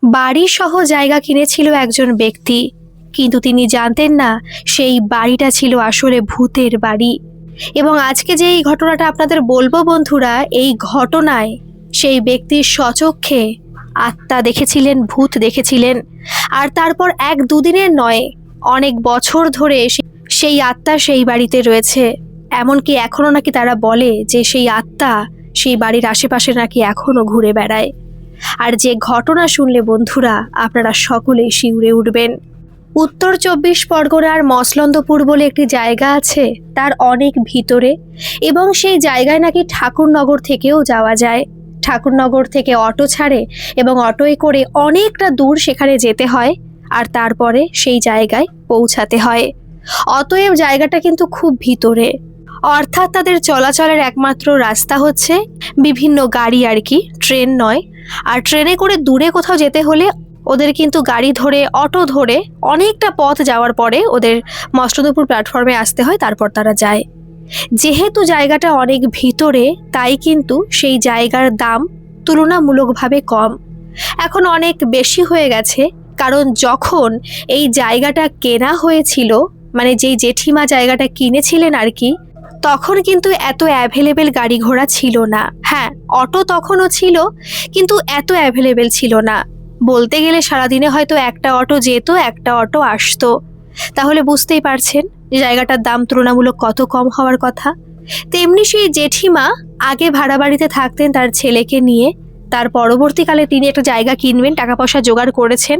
বাড়ি সহ জায়গা কিনেছিল একজন ব্যক্তি, কিন্তু তিনি জানতেন না সেই বাড়িটা ছিল আসলে ভূতের বাড়ি। এবং আজকে যে এই ঘটনাটা আপনাদের বলবো বন্ধুরা, এই ঘটনায় সেই ব্যক্তির স্বচক্ষে আত্মা দেখেছিলেন, ভূত দেখেছিলেন। আর তারপর এক দুদিনের নয়, অনেক বছর ধরে সেই আত্মা সেই বাড়িতে রয়েছে। এমনকি এখনো নাকি তারা বলে যে সেই আত্মা সেই বাড়ির আশেপাশে নাকি এখনো ঘুরে বেড়ায়। আর যে ঘটনা শুনলে বন্ধুরা আপনারা সকলেই শিউরে উঠবেন। উত্তর 24 পরগনার মসলন্দপুর বলে একটি জায়গা আছে, তার অনেক ভিতরে, এবং সেই জায়গায় নাকি ঠাকুরনগর থেকেও যাওয়া যায়। ঠাকুরনগর থেকে অটো ছাড়ে এবং অটোয় করে অনেকটা দূর সেখানে যেতে হয়, আর তারপরে সেই জায়গায় পৌঁছাতে হয়। অতএব জায়গাটা কিন্তু খুব ভিতরে, অর্থাৎ তাদের চলাচলের একমাত্র রাস্তা হচ্ছে বিভিন্ন গাড়ি আর কি, ট্রেন নয়। আর ট্রেনে করে দূরে কোথাও যেতে হলে ওদের কিন্তু গাড়ি ধরে, অটো ধরে অনেকটা পথ যাওয়ার পরে ওদের মসলন্দপুর প্ল্যাটফর্মে আসতে হয়, তারপর তারা যায়। যেহেতু জায়গাটা অনেক ভিতরে, তাই কিন্তু সেই জায়গার দাম তুলনামূলকভাবে কম। এখন অনেক বেশি হয়ে গেছে, কারণ যখন এই জায়গাটা কেনা হয়েছিল, মানে যেই জেঠিমা জায়গাটা কিনেছিলেন আর কি, তখন কিন্তু এত অ্যাভেলেবেল গাড়ি ঘোড়া ছিল না। হ্যাঁ, অটো তখনও ছিল, কিন্তু এত অ্যাভেলেবেল ছিল না। বলতে গেলে সারাদিনে হয়তো একটা অটো যেত, একটা অটো আসতো। তাহলে বুঝতেই পারছেন যে জায়গাটার দাম তুলনামূলক কত কম হওয়ার কথা। তেমনি সেই জেঠিমা আগে ভাড়া বাড়িতে থাকতেন তার ছেলেকে নিয়ে। তার পরবর্তীকালে তিনি একটা জায়গা কিনবেন, টাকা পয়সা জোগাড় করেছেন,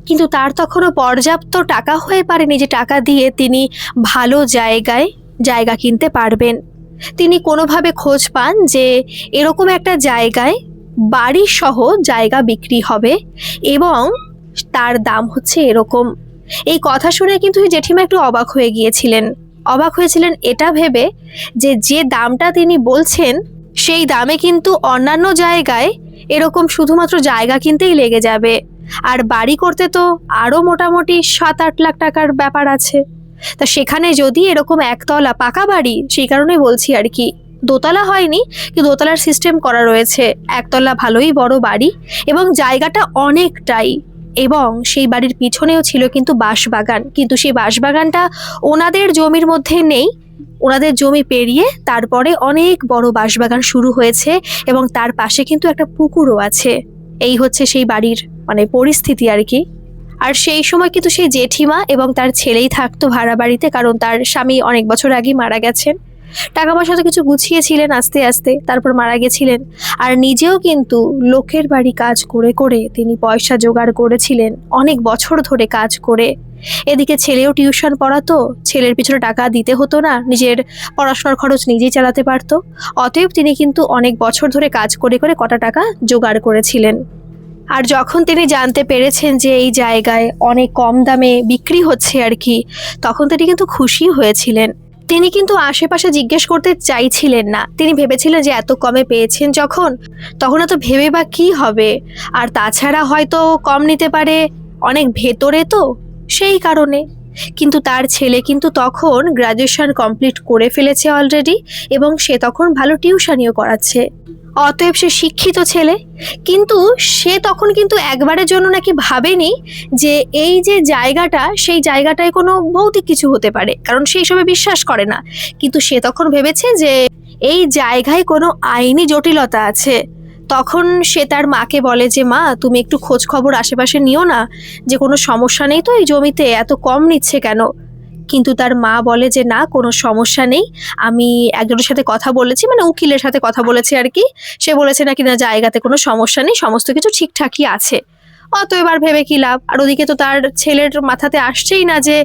কিন্তু তার তখনও পর্যাপ্ত টাকা হয়ে পারেনি যে টাকা দিয়ে তিনি ভালো জায়গায় জায়গা কিনতে পারবেন। তিনি কোনোভাবে খোঁজ পান যে এরকম একটা জায়গায় বাড়ি সহ জায়গা বিক্রি হবে এবং তার দাম হচ্ছে এরকম। এই কথা শুনে কিন্তু জেঠিমা একটু অবাক হয়ে গিয়েছিলেন। অবাক হয়েছিলেন এটা ভেবে যে যে দামটা তিনি বলছেন সেই দামে কিন্তু অন্যান্য জায়গায় এরকম শুধুমাত্র জায়গা কিনতেই লেগে যাবে, আর বাড়ি করতে তো আরও মোটামুটি 7-8 লাখ টাকার ব্যাপার আছে। তা সেখানে যদি এরকম একতলা পাকা বাড়ি, সেই কারণে বলছি আর কি, দোতলা হয়নি কিন্তু দোতলার সিস্টেম করা রয়েছে, একতলা ভালোই বড় বাড়ি এবং জায়গাটা অনেকটাই। এবং সেই বাড়ির পিছনেও ছিল কিন্তু বাঁশবাগান, কিন্তু সেই বাঁশবাগানটা ওনাদের জমির মধ্যে নেই। ওনাদের জমি পেরিয়ে তারপরে অনেক বড় বাঁশবাগান শুরু হয়েছে এবং তার পাশে কিন্তু একটা পুকুরও আছে। এই হচ্ছে সেই বাড়ির মানে পরিস্থিতি আর কি। আর সেই সময় কিন্তু সেই জেঠিমা এবং তার ছেলেই থাকতো ভাড়া বাড়িতে, কারণ তার স্বামী অনেক বছর আগেই মারা গেছেন। টাকা পয়সা তো কিছু গুছিয়েছিলেন আস্তে আস্তে, তারপর মারা গেছিলেন। আর নিজেও কিন্তু লোকের বাড়ি কাজ করে করে তিনি পয়সা জোগাড় করেছিলেন, অনেক বছর ধরে কাজ করে। এদিকে ছেলেও টিউশন পড়াতো, ছেলের পিছনে টাকা দিতে হতো না, নিজের পড়াশোনার খরচ নিজেই চালাতে পারতো। অতএব তিনি কিন্তু অনেক বছর ধরে কাজ করে করে কটা টাকা জোগাড় করেছিলেন। আর যখন তিনি জানতে পেরেছেন যে এই জায়গায় অনেক কম দামে বিক্রি হচ্ছে আর কি, তখন তিনি কিন্তু খুশি হয়েছিলেন। তিনি কিন্তু আশেপাশে জিজ্ঞেস করতে চাইছিলেন না। তিনি ভেবেছিলেন যে এত কমে পেয়েছেন যখন, তখন এত ভেবে বা কি হবে। আর তাছাড়া হয়তো কম নিতে পারে, অনেক ভেতরে তো, সেই কারণে। কিন্তু তার ছেলে কিন্তু তখন গ্র্যাজুয়েশন কমপ্লিট করে ফেলেছে অলরেডি, এবং সে তখন ভালো টিউশনিও করাচ্ছে। অতএব সে শিক্ষিত ছেলে। কিন্তু সে তখন কিন্তু একবারের জন্য নাকি ভাবেনি যে এই যে জায়গাটা, সেই জায়গাটায় কোনো ভৌতিক কিছু হতে পারে, কারণ সেই সবে বিশ্বাস করে না। কিন্তু সে তখন ভেবেছে যে এই জায়গায় কোনো আইনি জটিলতা আছে। তখন সে তার মাকে বলে যে মা, তুমি একটু খোঁজ খবর আশেপাশে নিও না, যে কোনো সমস্যা নেই তো এই জমিতে, এত কম নিচ্ছে কেন। কিন্তু তার মা বলে যে না, কোনো সমস্যা নেই, আমি একজনের সাথে কথা বলেছি, মানে উকিলের সাথে কথা বলেছি আর কি। সে বলেছে নাকি না জায়গাতে কোনো সমস্যা নেই, সমস্ত কিছু ঠিকঠাকই আছে। অত এবার ভেবে কি লাভ। আর ওদিকে তো তার ছেলের মাথাতে আসছেই না যে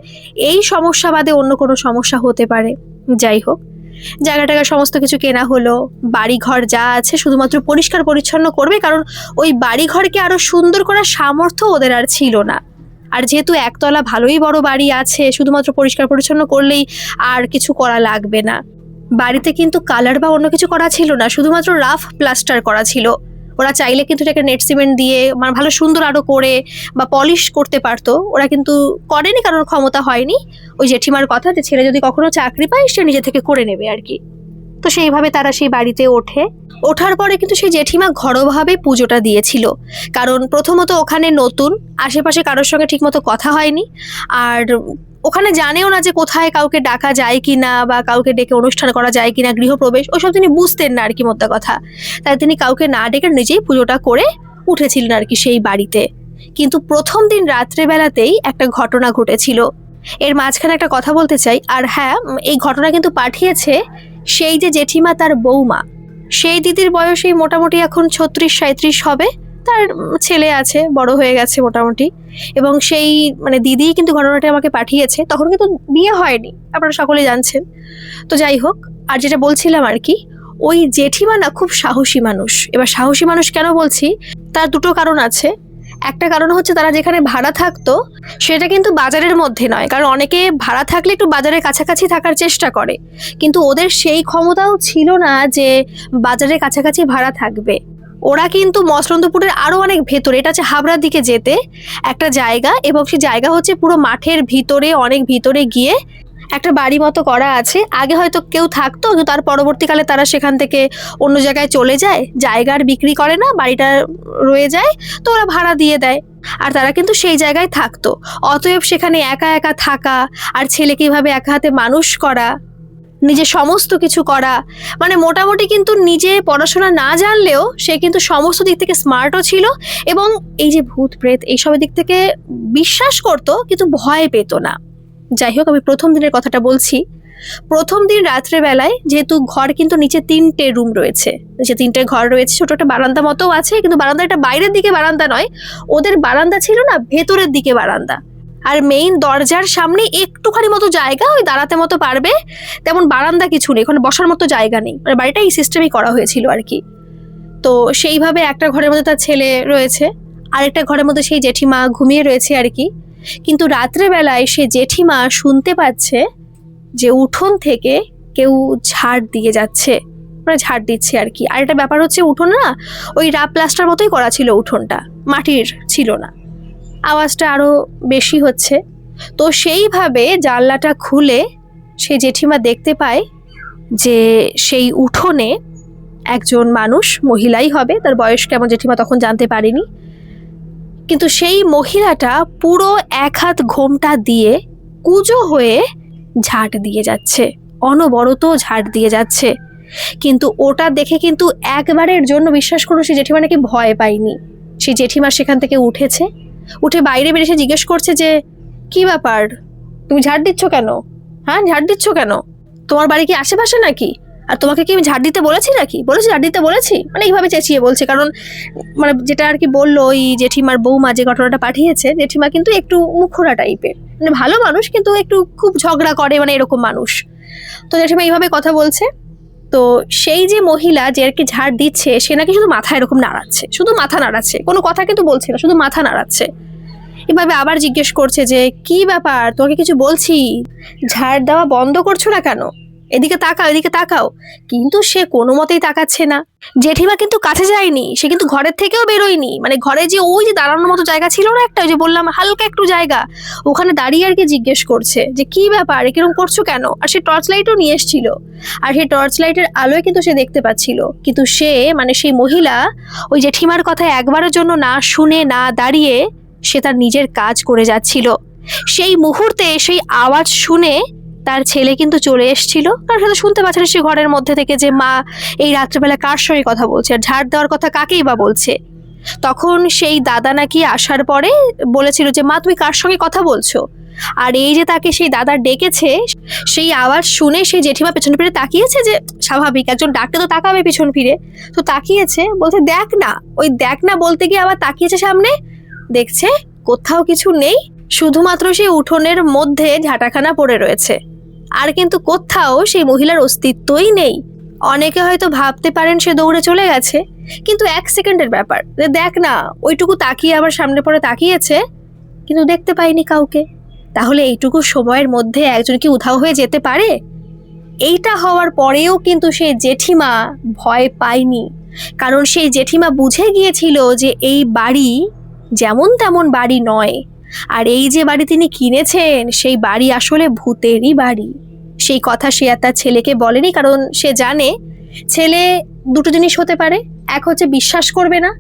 এই সমস্যা বাদে অন্য কোনো সমস্যা হতে পারে। যাই হোক, জায়গাটাকে সমস্ত কিছু কেনা হলো, বাড়িঘর যা আছে শুধুমাত্র পরিষ্কার পরিচ্ছন্ন করবে, কারণ ওই বাড়িঘরকে আরো সুন্দর করার সামর্থ্য ওদের আর ছিল না। আর যেহেতু একতলা ভালোই বড় বাড়ি আছে, শুধুমাত্র পরিষ্কার পরিচ্ছন্ন করলেই আর কিছু করা লাগবে না। বাড়িতে কিন্তু কালার বা অন্য কিছু করা ছিল না, শুধুমাত্র রাফ প্লাস্টার করা ছিল। ওরা চাইলে কিন্তু এটাকে নেট সিমেন্ট দিয়ে মানে ভালো সুন্দর আরো করে বা পলিশ করতে পারতো, ওরা কিন্তু করেনি, কারণ ক্ষমতা হয়নি। ওই জেঠিমার কথা যে ছেলে যদি কখনো চাকরি পায় সে নিজে থেকে করে নেবে আর কি। তো সেইভাবে তারা সেই বাড়িতে ওঠে। ওঠার পরে কিন্তু সেই জেঠিমা ঘরোয়াভাবে পুজোটা দিয়েছিল, কারণ প্রথমত ওখানে নতুন, আশেপাশে কারোর সঙ্গে ঠিকমতো কথা হয়নি, আর ওখানে জানেও না যে কোথায় কাউকে ডাকা যায় কিনা বা কাউকে ডেকে অনুষ্ঠান করা যায় কিনা, গৃহপ্রবেশ ওইসব তিনি বুঝতেন না আর কি, মোদ্দা কথা। তাই তিনি কাউকে না ডেকে নিজেই পুজোটা করে উঠেছিলেন আর কি সেই বাড়িতে। কিন্তু প্রথম দিন রাত্রেবেলাতেই একটা ঘটনা ঘটেছিল। এর মাঝখানে একটা কথা বলতে চাই, আর হ্যাঁ, এই ঘটনা কিন্তু পাঠিয়েছে সেই যে জেঠিমা, তার বৌমা। সেই দিদির বয়স এই মোটামুটি এখন 36-37 হবে, তার ছেলে আছে, বড় হয়ে গেছে মোটামুটি। এবং সেই দিদি কিন্তু ঘটনাটা আমাকে পাঠিয়েছে, তখন কিন্তু বিয়ে হয়নি, আপনারা সকলে জানছেন। তো যাই হোক, আর যেটা বলছিলাম আর কি, ওই জেঠিমা না খুব সাহসী মানুষ। এবার সাহসী মানুষ কেন বলছি, তার দুটো কারণ আছে। একটা কারণ হচ্ছে তারা যেখানে ভাড়া থাকতো সেটা কিন্তু বাজারের মধ্যে নয়, কারণ অনেকে ভাড়া থাকলে একটু বাজারের কাছাকাছি থাকার চেষ্টা করে, কিন্তু ওদের সেই ক্ষমতাও ছিল না যে বাজারের কাছাকাছি ভাড়া থাকবে। ওরা কিন্তু মসলন্দপুরের আরো অনেক ভেতরে, এটা হচ্ছে হাবড়ার দিকে যেতে একটা জায়গা, এবং সেই জায়গা হচ্ছে পুরো মাঠের ভিতরে, অনেক ভিতরে গিয়ে একটা বাড়ি মতো করা আছে। আগে হয়তো কেউ থাকতো, কিন্তু তার পরবর্তীকালে তারা সেখান থেকে অন্য জায়গায় চলে যায়, জায়গার বিক্রি করে না, বাড়িটা রয়ে যায়, তো ওরা ভাড়া দিয়ে দেয়, আর তারা কিন্তু সেই জায়গায় থাকতো। অতএব সেখানে একা একা থাকা, আর ছেলেকে এভাবে একা হাতে মানুষ করা, নিজে সমস্ত কিছু করা, মোটামুটি কিন্তু নিজে পড়াশোনা না জানলেও সে কিন্তু সমস্ত দিক থেকে স্মার্টও ছিল, এবং এই যে ভূত প্রেত এইসবের দিক থেকে বিশ্বাস করতো, কিন্তু ভয় পেত না। যাই হোক, আমি প্রথম দিনের কথাটা বলছি। প্রথম দিন রাত্রেবেলায়, যেহেতু ঘর কিন্তু নিচে 3টে রুম রয়েছে, নিচে 3টে ঘর রয়েছে, ছোট একটা বারান্দা মতো আছে, কিন্তু বারান্দাটা বাইরের দিকে বারান্দা নয়, ওদের বারান্দা ছিল না, ভেতরের দিকে বারান্দা। আর মেইন দরজার সামনে একটুখানি মতো জায়গা, ওই দাঁড়াতে মতো পারবে তেমন বারান্দা কিছু নেই, ওখানে বসার মতো জায়গা নেই, বাড়িটা এই সিস্টেমই করা হয়েছিল আর কি। তো সেইভাবে একটা ঘরের মধ্যে তার ছেলে রয়েছে, আরেকটা ঘরের মধ্যে সেই জেঠিমা ঘুমিয়ে রয়েছে আর কি। কিন্তু রাত্রেবেলায় সে জেঠিমা শুনতে পাচ্ছে যে উঠোন থেকে কেউ ঝাড় দিয়ে যাচ্ছে, ঝাড় দিচ্ছে আর কি। আর একটা ব্যাপার হচ্ছে, উঠোন না ওই রাপ প্লাস্টার মতোই করা ছিল, উঠোনটা মাটির ছিল না, আওয়াজটা আরো বেশি হচ্ছে। তো সেইভাবে জানলাটা খুলে সেই জেঠিমা দেখতে পায় যে সেই উঠোনে একজন মানুষ, মহিলাই হবে, তার বয়স কেমন জেঠিমা তখন জানতে পারেনি, কিন্তু সেই মহিলাটা পুরো 1 হাত ঘোমটা দিয়ে কুঁজো হয়ে ঝাড় দিয়ে যাচ্ছে, অনবরত ঝাড় দিয়ে যাচ্ছে। কিন্তু ওটা দেখে কিন্তু একবারের জন্য, বিশ্বাস করুন, সেই জেঠিমা নাকি ভয় পায়নি। সেই জেঠিমা সেখান থেকে উঠেছে, উঠে বাইরে বেরিয়ে জিজ্ঞেস করছে যে কি ব্যাপার, তুমি ঝাড় দিচ্ছ কেন? হ্যাঁ, ঝাড় দিচ্ছ কেন? তোমার বাড়ি কি আশেপাশে নাকি? আর তোমাকে কি আমি ঝাড় দিতে বলেছি নাকি? বলেছি ঝাড় দিতে বলেছি, এইভাবে চেঁচিয়ে বলছে। কারণ যেটা আর কি বললো ওই জেঠিমার বৌমা, যে ঘটনাটা পাঠিয়েছে, জেঠিমা কিন্তু একটু মুখোরা টাইপের, ভালো মানুষ, কিন্তু একটু খুব ঝগড়া করে, এরকম মানুষ। তো জেঠিমা এইভাবে কথা বলছে। তো সেই যে মহিলা যে আর কি ঝাড় দিচ্ছে, সে নাকি শুধু মাথা এরকম নাড়াচ্ছে, শুধু মাথা নাড়াচ্ছে, কোনো কথা কিন্তু বলছে না, শুধু মাথা নাড়াচ্ছে। এভাবে আবার জিজ্ঞেস করছে যে কি ব্যাপার, তোমাকে কিছু বলছি, ঝাড় দেওয়া বন্ধ করছো না কেন? এদিকে তাকাও, এদিকে তাকাও। কিন্তু সে কোনো মতেই তাকাচ্ছে না। জেঠিমা কিন্তু কাছে যায়নি, সে কিন্তু ঘরের থেকেও বেরোয়নি, ঘরে যে ওই যে দাঁড়ানোর মতো জায়গা ছিল না একটা, ওই যে বললাম হালকা একটু জায়গা, ওখানে দাঁড়িয়ে আর কি জিজ্ঞেস করছে যে কি ব্যাপার, কিরকম করছো কেন? আর সে টর্চ লাইটও নিয়ে এসেছিল, আর সেই টর্চ লাইটের আলোয় কিন্তু সে দেখতে পাচ্ছিল। কিন্তু সে সেই মহিলা ওই জেঠিমার কথা একবারের জন্য না শুনে, না দাঁড়িয়ে, সে তার নিজের কাজ করে যাচ্ছিল। সেই মুহূর্তে সেই আওয়াজ শুনে তার ছেলে কিন্তু চলে এসেছিল, তার সাথে শুনতে পাচ্ছিল সে ঘরের মধ্যে থেকে যে মা এই রাত্রেবেলা কার সঙ্গে কথা বলছে, আর ঝাড় দেওয়ার কথা কাকেই বা বলছে। তখন সেই দাদা নাকি আসার পরে বলেছিল যে মা তুমি কার সঙ্গে কথা বলছো? আর এই যে তাকে সেই দাদা ডেকেছে, সেই আওয়াজ শুনে সেই জেঠিমা পেছন ফিরে তাকিয়েছে, যে স্বাভাবিক একজন ডাকতে তো তাকাবে পিছন ফিরে, তো তাকিয়েছে, বলছে দেখ না, ওই দেখ না বলতে গিয়ে আবার তাকিয়েছে সামনে, দেখছে কোথাও কিছু নেই, শুধুমাত্র সেই উঠোনের মধ্যে ঝাঁটাখানা পড়ে রয়েছে, আর কিন্তু কোথাও সেই মহিলার অস্তিত্বই নেই। অনেকে হয়তো ভাবতে পারেন সে দৌড়ে চলে গেছে, কিন্তু 1 সেকেন্ডের ব্যাপার, দেখ না, ওইটুকু তাকিয়ে আবার সামনে পড়ে তাকিয়েছে, কিন্তু দেখতে পাইনি কাউকে। তাহলে এইটুকু সময়ের মধ্যে একজন কি উধাও হয়ে যেতে পারে? এইটা হওয়ার পরেও কিন্তু সেই জেঠিমা ভয় পায়নি, কারণ সেই জেঠিমা বুঝে গিয়েছিল যে এই বাড়ি যেমন তেমন বাড়ি নয়, আর এই যে বাড়ি তিনি কিনেছেন, সেই বাড়ি আসলে ভূতেরই বাড়ি। সেই কথা সে আর তার ছেলেকে বলেনি, কারণ সে জানে ছেলে দুটো জিনিস হতে পারে, এক হচ্ছে বিশ্বাস করবে না,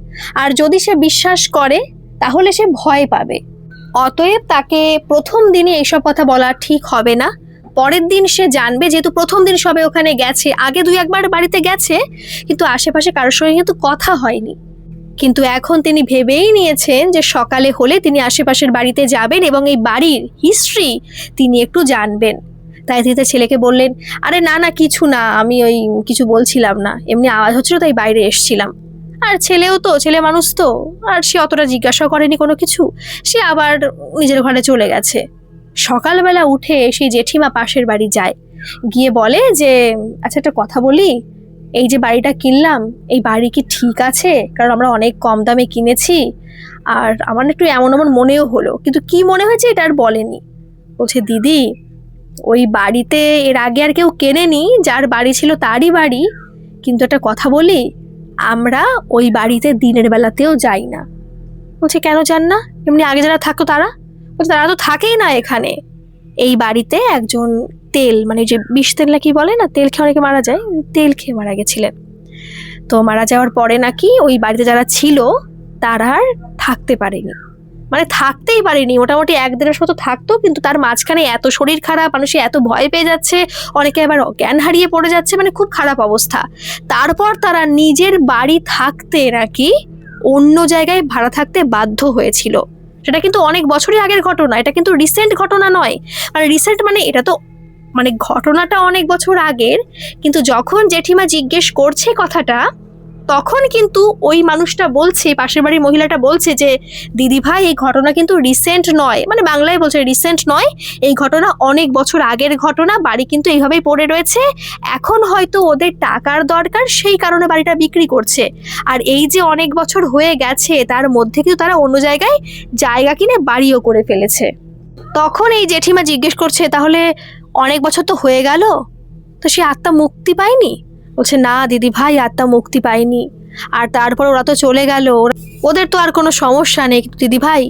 আর যদি সে বিশ্বাস করে তাহলে সে ভয় পাবে। অতএব তাকে প্রথম দিনে এইসব কথা বলা ঠিক হবে না। পরের দিন সে জানবে, যেহেতু প্রথম দিন সবে ওখানে গেছে, আগে 2-1বার বাড়িতে গেছে কিন্তু আশেপাশে কারোর সঙ্গে কিন্তু কথা হয়নি। কিন্তু এখন তিনি ভেবেই নিয়েছেন যে সকালে হলে তিনি আশেপাশের বাড়িতে যাবেন এবং এই বাড়ির হিস্ট্রি তিনি একটু জানবেন। তাই তিনি তার ছেলেকে বললেন, আরে না না কিছু না, আমি ওই কিছু বলছিলাম না, এমনি আওয়াজ হচ্ছিল তাই বাইরে এসছিলাম। আর ছেলেও তো ছেলে মানুষ তো, আর সে অতটা জিজ্ঞাসা করেনি কোনো কিছু, সে আবার নিজের ঘরে চলে গেছে। সকালবেলা উঠে সেই জেঠিমা পাশের বাড়ি যায়, গিয়ে বলে যে আচ্ছা একটা কথা বলি, এই যে বাড়িটা কিনলাম এই বাড়ি কি ঠিক আছে? কারণ আমরা অনেক কম দামে কিনেছি, আর আমার একটু এমন এমন মনেও হলো, কিন্তু কি মনে হয়েছে এটা আর বলেনি। বলছে দিদি, ওই বাড়িতে এর আগে আর কেউ কেনেনি, যার বাড়ি ছিল তারই বাড়ি, কিন্তু একটা কথা বলি, আমরা ওই বাড়িতে দিনের বেলাতেও যাই না। বলছে কেন যান না? এমনি আগে যারা থাকতো তারা? বলছে তারা তো থাকেই না এখানে। এই বাড়িতে একজন তেল, মানে যে বিষ তেল না কি বলে না, তেল খেয়ে অনেকে মারা যায়, তেল খেয়ে মারা গেছিলেন। তো মারা যাওয়ার পরে নাকি ওই বাড়িতে যারা ছিল তারা আর থাকতে পারেনি, মানে থাকতেই পারেনি, মোটামুটি 1-1.5 মাস মতো থাকতো, কিন্তু তার মাঝখানে এত শরীর খারাপ, মানুষে এত ভয় পেয়ে যাচ্ছে, অনেকে আবার জ্ঞান হারিয়ে পড়ে যাচ্ছে, মানে খুব খারাপ অবস্থা। তারপর তারা নিজের বাড়ি থাকতে নাকি অন্য জায়গায় ভাড়া থাকতে বাধ্য হয়েছিল। সেটা কিন্তু অনেক বছরই আগের ঘটনা, এটা কিন্তু রিসেন্ট ঘটনা নয়। মানে রিসেন্ট মানে এটা তো মানে ঘটনাটা অনেক বছর আগের, কিন্তু যখন জেঠিমা জিজ্ঞেস করছে কথাটা তখন কিন্তু ওই মানুষটা বলছে, পাশের বাড়ির মহিলাটা বলছে যে দিদি ভাই এই ঘটনা কিন্তু রিসেন্ট নয়, মানে বাংলায় বলছে রিসেন্ট নয়, এই ঘটনা অনেক বছর আগের ঘটনা, বাড়ি কিন্তু এইভাবেই পড়ে রয়েছে, এখন হয়তো ওদের টাকার দরকার সেই কারণে বাড়িটা বিক্রি করছে, আর এই যে অনেক বছর হয়ে গেছে তার মধ্যে কিন্তু তারা অন্য জায়গায় জায়গা কিনে বাড়িও করে ফেলেছে। তখন এই জেঠিমা জিজ্ঞেস করছে তাহলে অনেক বছর তো হয়ে গেল, তো সে আত্মা মুক্তি পায়নি? বলছে না দিদি ভাই, আত্মা মুক্তি পায়নি, আর তারপর ওরা তো চলে গেল, ওদের তো আর কোনো সমস্যা নেই, কিন্তু দিদি ভাই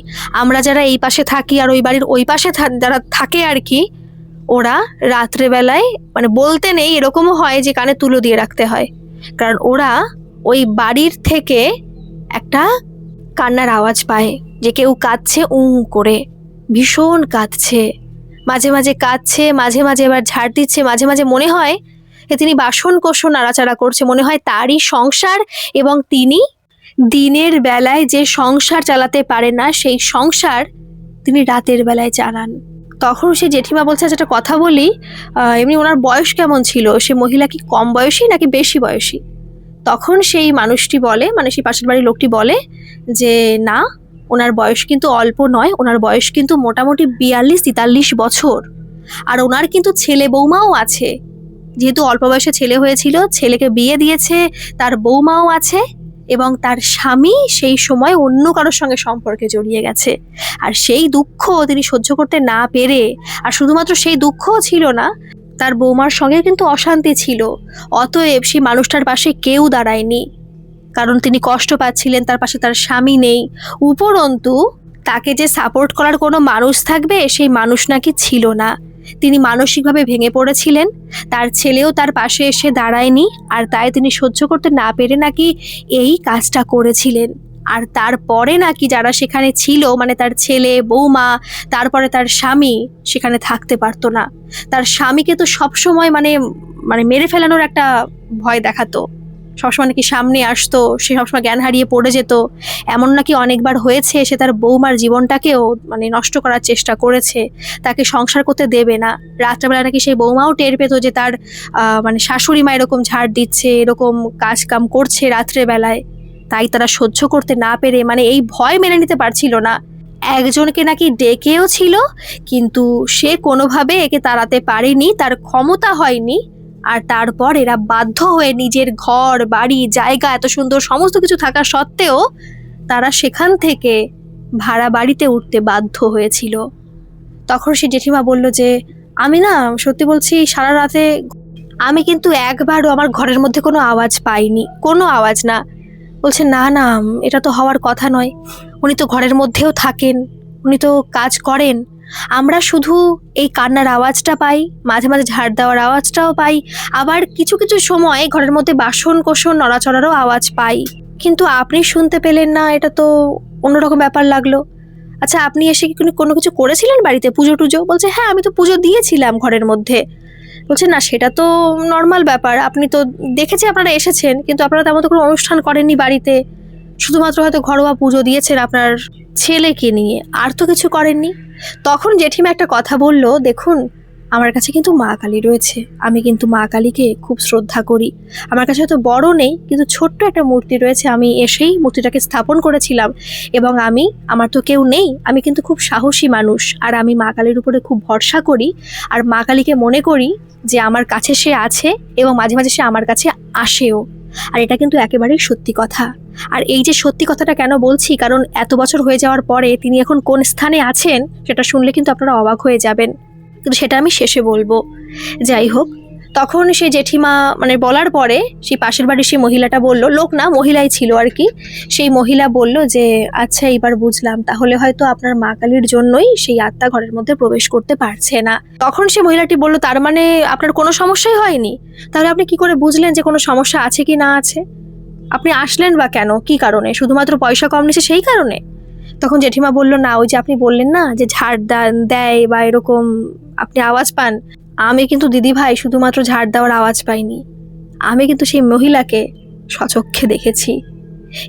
আমরা যারা এই পাশে থাকি আর ওই বাড়ির ওই পাশে যারা থাকে আর কি, ওরা রাত্রেবেলায় মানে বলতে নেই এরকমও হয় যে কানে তুলো দিয়ে রাখতে হয়, কারণ ওরা ওই বাড়ির থেকে একটা কান্নার আওয়াজ পায়, যে কেউ কাঁদছে করে, ভীষণ কাঁদছে, মাঝে মাঝে কাঁদছে, মাঝে মাঝে এবার ঝাড় দিচ্ছে, মাঝে মাঝে মনে হয় তিনি বাসন কোসন নাড়াচাড়া করছে, মনে হয় তারই সংসার, এবং তিনি দিনের বেলায় যে সংসার চালাতে পারে না সেই সংসার তিনি রাতের বেলায় চালান। তখন সে জেঠিমা বলছে যেটা কথা বলি, এমনি ওনার বয়স কেমন ছিল, সে মহিলা কি কম বয়সী নাকি বেশি বয়সী? তখন সেই মানুষটি বলে, মানে সেই পাশের বাড়ির লোকটি বলে যে না, ওনার বয়স কিন্তু অল্প নয়, ওনার বয়স কিন্তু মোটামুটি 42-43 বছর, আর ওনার কিন্তু ছেলে বৌমাও আছে, যেহেতু অল্প বয়সে ছেলে হয়েছিল, ছেলেকে বিয়ে দিয়েছে, তার বৌমাও আছে, এবং তার স্বামী সেই সময় অন্য কারোর সঙ্গে সম্পর্কে জড়িয়ে গেছে, আর সেই দুঃখ তিনি সহ্য করতে না পেরে, আর শুধুমাত্র সেই দুঃখও ছিল না, তার বৌমার সঙ্গে কিন্তু অশান্তি ছিল, অতএব সেই মানুষটার পাশে কেউ দাঁড়ায়নি, কারণ তিনি কষ্ট পাচ্ছিলেন, তার পাশে তার স্বামী নেই, উপরন্তু তাকে যে সাপোর্ট করার কোনো মানুষ থাকবে সেই মানুষ নাকি ছিল না, তিনি মানসিকভাবে ভেঙে পড়েছিলেন, তার ছেলেও তার পাশে এসে দাঁড়ায়নি, আর তাই তিনি সহ্য করতে না পেরে নাকি এই কাজটা করেছিলেন। আর তারপরে নাকি যারা সেখানে ছিল, মানে তার ছেলে বৌমা, তারপরে তার স্বামী সেখানে থাকতে পারতো না, তার স্বামীকে তো সবসময় মানে মানে মেরে ফেলানোর একটা ভয় দেখাতো, সবসময় নাকি সামনে আসতো, সে সবসময় জ্ঞান হারিয়ে পড়ে যেত, এমন নাকি অনেকবার হয়েছে, সে তার বৌমার জীবনটাকেও মানে নষ্ট করার চেষ্টা করেছে, তাকে সংসার করতে দেবে না, রাত্রেবেলা নাকি সেই বৌমাও টের পেত যে তার মানে শাশুড়ি মা এরকম ঝাড় দিচ্ছে, এরকম কাজ কাম করছে রাত্রেবেলায়, তাই তারা সহ্য করতে না পেরে, মানে এই ভয় মেনে নিতে পারছিল না, একজনকে নাকি ডেকেও ছিল, কিন্তু সে কোনোভাবে একে তাড়াতে পারেনি, তার ক্ষমতা হয়নি, আর তারপর এরা বাধ্য হয়ে নিজের ঘর বাড়ি জায়গা এত সুন্দর সমস্ত কিছু থাকা সত্ত্বেও তারা সেখান থেকে ভাড়া বাড়িতে উঠতে বাধ্য হয়েছিল। তখন সে জেঠিমা বলল যে আমি না সত্যি বলছি, সারা রাতে আমি কিন্তু একবারও আমার ঘরের মধ্যে কোনো আওয়াজ পাইনি, কোনো আওয়াজ না। বলছে না এটা তো হওয়ার কথা নয়, উনি তো ঘরের মধ্যেও থাকেন, উনি তো কাজ করেন, আমরা শুধু এই কান্নার আওয়াজটা পাই, মাঝে মাঝে ঝাড় দেওয়ার আওয়াজটাও পাই, আবার কিছু কিছু সময় ঘরের মধ্যে বাসন কোসন নড়াচড়ারও আওয়াজ পাই। কিন্তু আপনি শুনতে পেলেন না, এটা তো অন্যরকম ব্যাপার লাগলো। আচ্ছা, আপনি এসে কি কোনো কিছু করেছিলেন বাড়িতে, পুজো টুজো? বলছে হ্যাঁ, আমি তো পুজো দিয়েছিলাম ঘরের মধ্যে। বলছে না, সেটা তো নর্মাল ব্যাপার, আপনি তো দেখেছি আপনারা এসেছেন, কিন্তু আপনারা তেমন তো কোনো অনুষ্ঠান করেননি বাড়িতে, শুধুমাত্র হয়তো ঘরোয়া পুজো দিয়েছেন আপনার ছেলেকে নিয়ে, আর তো কিছু করেননি। তখন জেঠিমা একটা কথা বলল, দেখুন আমার কাছে কিন্তু মা কালী রয়েছে, আমি কিন্তু মা কালীকে খুব শ্রদ্ধা করি। আমার কাছে হয়তো বড় নেই, কিন্তু ছোট্ট একটা মূর্তি রয়েছে, আমি এসেই মূর্তিটাকে স্থাপন করেছিলাম। এবং আমার তো কেউ নেই, আমি কিন্তু খুব সাহসী মানুষ, আর আমি মা কালীর উপরে খুব ভরসা করি, আর মা কালীকে মনে করি যে আমার কাছে সে আছে, এবং মাঝে মাঝে সে আমার কাছে আসেও। আর এটা কিন্তু একেবারেই সত্যি কথা। আর এই যে সত্যি কথাটা কেন বলছি, কারণ এত বছর হয়ে যাওয়ার পরে তিনি এখন কোন স্থানে আছেন সেটা শুনলে কিন্তু আপনারা অবাক হয়ে যাবেন, কিন্তু সেটা আমি শেষে বলবো। যাই হোক, তখন সেই জেঠিমা বলার পরে সেই পাশের বাড়ির সেই মহিলাটা বলল, লোক না, মহিলাই ছিল আর কি, সেই মহিলা বলল যে আচ্ছা, এইবার বুঝলাম, তাহলে হয়তো আপনার মা কালীর জন্যই সেই আত্মা ঘরের মধ্যে প্রবেশ করতে পারছে না। তখন সেই মহিলাটি বলল, তার মানে আপনার কোনো সমস্যাই হয়নি? তাহলে আপনি কি করে বুঝলেন যে কোনো সমস্যা আছে কি না আছে? আপনি আসলেন বা কেন, কি কারণে? শুধুমাত্র পয়সা কম নিছে সেই কারণে? তখন জেঠিমা বলল, না, ওই যে আপনি বললেন না যে ঝাড় দেয় বা এরকম আপনি আওয়াজ পান, আমি কিন্তু দিদি ভাই শুধুমাত্র ঝাড় দেওয়ার আওয়াজ পাইনি, আমি কিন্তু সেই মহিলাকে সচক্ষে দেখেছি।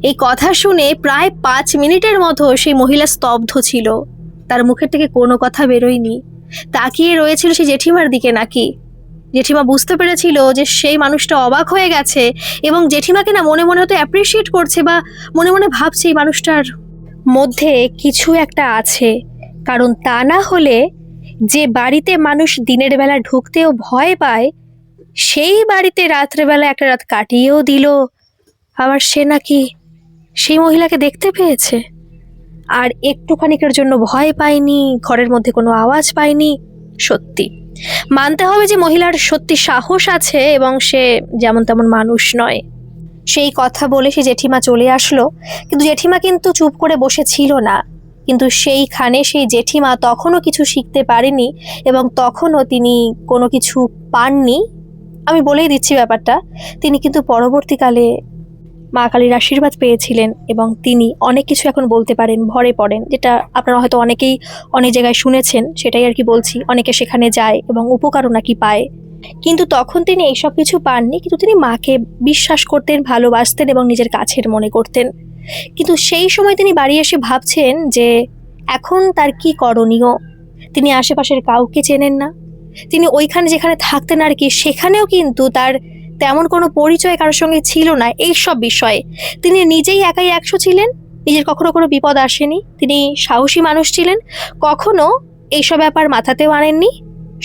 এই কথা শুনে প্রায় 5 মিনিটের মতো সেই মহিলা স্তব্ধ ছিল, তার মুখের থেকে কোনো কথা বেরোয়নি, তাকিয়ে রয়েছিল সেই জেঠিমার দিকে। নাকি জেঠিমা বুঝতে পেরেছিল যে সেই মানুষটা অবাক হয়ে গেছে, এবং জেঠিমাকে না মনে মনে হয়তো অ্যাপ্রিসিয়েট করছে, বা মনে মনে ভাবছে এই মানুষটার মধ্যে কিছু একটা আছে। কারণ তা না হলে যে বাড়িতে মানুষ দিনের বেলা ঢুকতেও ভয় পায়, সেই বাড়িতে রাত্রেবেলা একটা রাত কাটিয়েও দিল, আবার সে নাকি সেই মহিলাকে দেখতে পেয়েছে, আর একটুখানিকের জন্য ভয় পায়নি, ঘরের মধ্যে কোনো আওয়াজ পায়নি। সত্যি মানতে হবে যে মহিলার সত্যি সাহস আছে, এবং সে যেমন তেমন মানুষ নয়। সেই কথা বলে সে জেঠিমা চলে আসলো, কিন্তু জেঠিমা কিন্তু চুপ করে বসে ছিল না। কিন্তু সেইখানে সেই জেঠিমা তখনও কিছু শিখতে পারেনি, এবং তখনও তিনি কোনো কিছু পাননি। আমি বলেই দিচ্ছি ব্যাপারটা, তিনি কিন্তু পরবর্তীকালে মা কালীর আশীর্বাদ পেয়েছিলেন, এবং তিনি অনেক কিছু এখন বলতে পারেন, ভরে পড়েন, যেটা আপনারা হয়তো অনেকেই অনেক জায়গায় শুনেছেন, সেটাই আর কি বলছি। অনেকে সেখানে যায় এবং উপকারও নাকি পায়, কিন্তু তখন তিনি এইসব কিছু পাননি, কিন্তু তিনি মাকে বিশ্বাস করতেন, ভালোবাসতেন এবং নিজের কাছের মনে করতেন। কিন্তু সেই সময় তিনি বাড়ি এসে ভাবছেন যে এখন তার কি করণীয়। তিনি আশেপাশের কাউকে চেনেন না, তিনি ওইখানে যেখানে থাকতেন আর কি, সেখানেও কিন্তু তার তেমন কোনো পরিচয় কারোর সঙ্গে ছিল না এই সব বিষয়ে। তিনি নিজেই একাই 100 ছিলেন, নিজের কখনো কোনো বিপদ আসেনি, তিনি সাহসী মানুষ ছিলেন, কখনো এইসব ব্যাপার মাথাতেও আনেননি,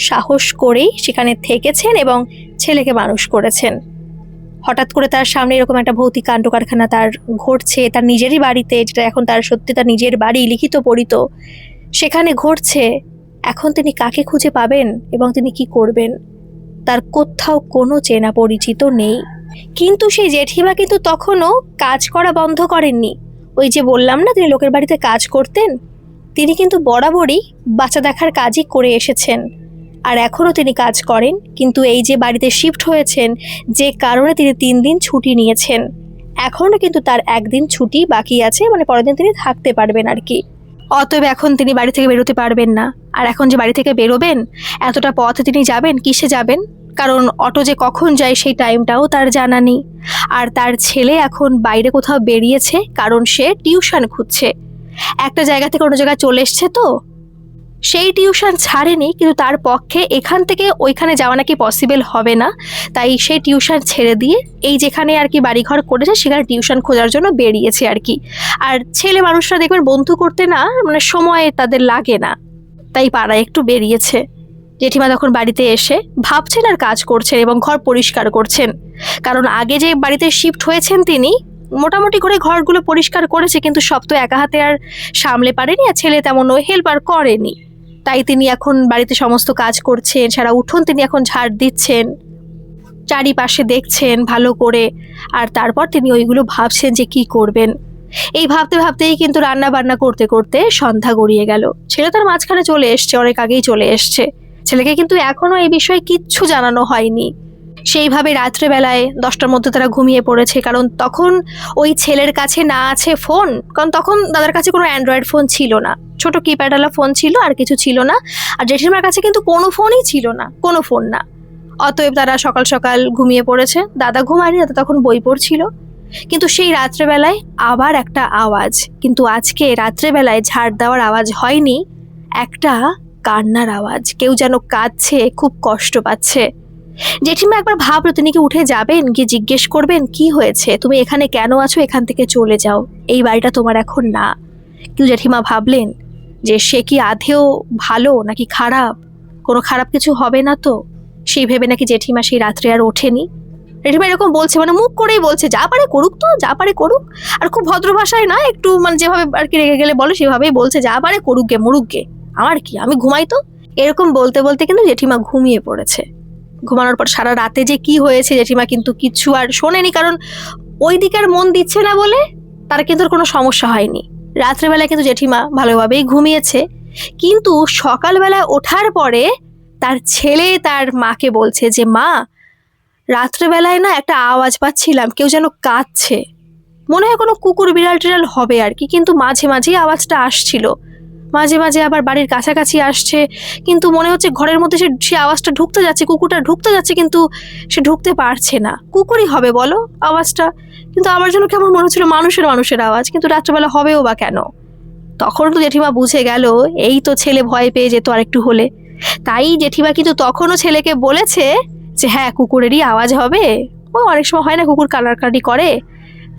সাহস করেই সেখানে থেকেছেন এবং ছেলেকে মানুষ করেছেন। হঠাৎ করে তার সামনে এরকম একটা ভৌতিক কাণ্ড কারখানা তার ঘটছে, তার নিজেরই বাড়িতে, যেটা এখন তার সত্যি তার নিজের বাড়ি, লিখিত পড়িত, সেখানে ঘটছে। এখন তিনি কাকে খুঁজে পাবেন এবং তিনি কি করবেন? তার কোথাও কোনো চেনা পরিচিত নেই। কিন্তু সেই জেঠিমা কিন্তু তখনও কাজ করা বন্ধ করেননি। ওই যে বললাম না তিনি লোকের বাড়িতে কাজ করতেন, তিনি কিন্তু বরাবরই বাচ্চা দেখার কাজই করে এসেছেন, আর এখনও তিনি কাজ করেন। কিন্তু এই যে বাড়িতে শিফট হয়েছেন, যে কারণে তিনি 3 দিন ছুটি নিয়েছেন, এখনও কিন্তু তার 1 দিন ছুটি বাকি আছে, পরের দিন তিনি থাকতে পারবেন আর কি। অতএব এখন তিনি বাড়ি থেকে বেরোতে পারবেন না। আর এখন যে বাড়ি থেকে বেরোবেন, এতটা পথ তিনি যাবেন, কিসে যাবেন? কারণ অটো যে কখন যায় সেই টাইমটাও তার জানা নেই। আর তার ছেলে এখন বাইরে কোথাও বেরিয়েছে, কারণ সে টিউশন খুঁজছে। একটা জায়গা থেকে অন্য জায়গায় চলে এসছে, তো সেই টিউশন ছাড়েনি, কিন্তু তার পক্ষে এখান থেকে ওইখানে যাওয়া নাকি পসিবল হবে না, তাই সেই টিউশন ছেড়ে দিয়ে এই যেখানে আর কি বাড়িঘর করেছে সেখানে টিউশন খোঁজার জন্য বেরিয়েছে আর কি। আর ছেলে মানুষরা দেখবেন বন্ধু করতে না সময় তাদের লাগে না, তাই পাড়ায় একটু বেরিয়েছে। জেঠিমা তখন বাড়িতে এসে ভাবছেন আর কাজ করছেন এবং ঘর পরিষ্কার করছেন, কারণ আগে যে বাড়িতে শিফট হয়েছেন তিনি মোটামুটি করে ঘরগুলো পরিষ্কার করেছে, কিন্তু সব তো একা হাতে আর সামলে পারেনি, আর ছেলে তেমন হেল্প আর করেনি। তাই তিনি এখন বাড়িতে সমস্ত কাজ করছেন, সারা উঠোন তিনি এখন ঝাড় দিচ্ছেন, চারিপাশে দেখছেন ভালো করে, আর তারপর তিনি ওইগুলো ভাবছেন যে কি করবেন। এই ভাবতে ভাবতেই কিন্তু রান্না বান্না করতে করতে সন্ধ্যা গড়িয়ে গেল। ছেলে তার মাঝখানে চলে এসছে, অনেক আগেই চলে এসছে। ছেলেকে কিন্তু এখনো এই বিষয়ে কিচ্ছু জানানো হয়নি। সেইভাবে রাত্রেবেলায় 10টার মধ্যে তারা ঘুমিয়ে পড়েছে, কারণ তখন ওই ছেলের কাছে না আছে ফোন, কারণ তখন দাদার কাছে কোনো অ্যান্ড্রয়েড ফোন ছিল না, ছোট কিপ্যাডওয়ালা ফোন ছিল, আর কিছু ছিল না। আর জেঠিমার কাছে কিন্তু কোনো ফোনই ছিল না, কোনো ফোন না। অতএব তারা সকাল সকাল ঘুমিয়ে পড়েছে। দাদা ঘুমায়নি, দাদা তখন বই পড়ছিল। কিন্তু সেই রাত্রেবেলায় আবার একটা আওয়াজ, কিন্তু আজকে রাত্রেবেলায় ঝাড় দেওয়ার আওয়াজ হয়নি, একটা কান্নার আওয়াজ। কেউ যেন কাঁদছে, খুব কষ্ট পাচ্ছে। জেঠিমা একবার ভাবলো তিনি কি উঠে যাবেন, গিয়ে জিজ্ঞেস করবেন কি হয়েছে, তুমি এখানে কেন আছো, এখান থেকে চলে যাও, এই বাড়িটা তোমার এখন না। কিন্তু জেঠিমা ভাবলেন যে সে কি আদেও ভালো নাকি খারাপ, কোনো খারাপ কিছু হবে না তো। সেই ভেবে নাকি জেঠিমা সেই রাত্রে আর ওঠেনি। জেঠিমা এরকম বলছে, মানে মুখ করেই বলছে যা পারে করুক, তো যা পারে করুক। আর খুব ভদ্র ভাষায় না, একটু মানে যেভাবে আর কি রেগে গেলে বলে সেভাবেই বলছে, যা পারে করুক গে, মরুক গে, আমার কি, আমি ঘুমাই তো। এরকম বলতে বলতে কিন্তু জেঠিমা ঘুমিয়ে পড়েছে। ঘুমানোর পর সারা রাতে যে কি হয়েছে জেঠিমা কিন্তু কিচ্ছু আর শোনেনি, কারণ ওই দিকে আর মন দিচ্ছে না বলে তার কিন্তু কোনো সমস্যা হয়নি। রাত্রেবেলায় কিন্তু জেঠিমা ভালোভাবেই ঘুমিয়েছে। কিন্তু সকালবেলায় ওঠার পরে তার ছেলে তার মাকে বলছে যে মা, রাত্রেবেলায় না একটা আওয়াজ পাচ্ছিলাম, কেউ যেন কাঁদছে, মনে হয় কোনো কুকুর বিড়াল টিড়াল হবে আর কি, কিন্তু মাঝে মাঝেই আওয়াজটা আসছিল, মাঝে মাঝে আবার বাড়ির কাছাকাছি আসছে, কিন্তু মনে হচ্ছে ঘরের মধ্যে সে আওয়াজটা ঢুকতে যাচ্ছে, কুকুরটা ঢুকতে যাচ্ছে, কিন্তু সে ঢুকতে পারছে না। কুকুরই হবে বলো আওয়াজটা, কিন্তু আমার জন্য কেমন মনে হচ্ছিল মানুষের আওয়াজ, কিন্তু রাত্রেবেলা হবেও বা কেন। তখন তো জেঠিমা বুঝে গেল এই তো ছেলে ভয় পেয়ে যেত আরেকটু হলে। তাই জেঠিমা কিন্তু তখনও ছেলেকে বলেছে যে হ্যাঁ, কুকুরেরই আওয়াজ হবে, ও অনেক সময় হয় না কুকুর কান্নাকাটি করে,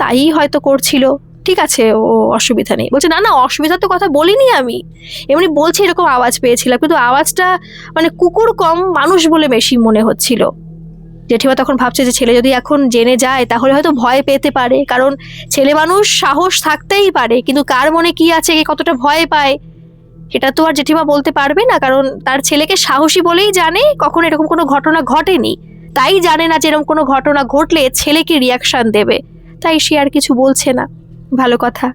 তাই হয়তো করছিল, ঠিক আছে, ও অসুবিধা নেই। বলছে না না, অসুবিধার তো কথা বলিনি আমি, এমনি বলছি এরকম আওয়াজ পেয়েছিলাম, কিন্তু আওয়াজটা মানে কুকুর কম মানুষ বলে বেশি মনে হচ্ছিল। জেঠিমা তখন ভাবছে যে ছেলে যদি এখন জেনে যায় তাহলে হয়তো ভয় পেতে পারে, কারণ ছেলে মানুষ সাহস থাকতেই পারে, কিন্তু কার মনে কি আছে, কে কতটা ভয় পায় সেটা তো আর জেঠিমা বলতে পারবে না, কারণ তার ছেলেকে সাহসী বলেই জানে, কখনো এরকম কোনো ঘটনা ঘটেনি, তাই জানে না যে এরকম কোনো ঘটনা ঘটলে ছেলে কি রিয়াকশন দেবে, তাই সে আর কিছু বলছে না। ভালো কথা।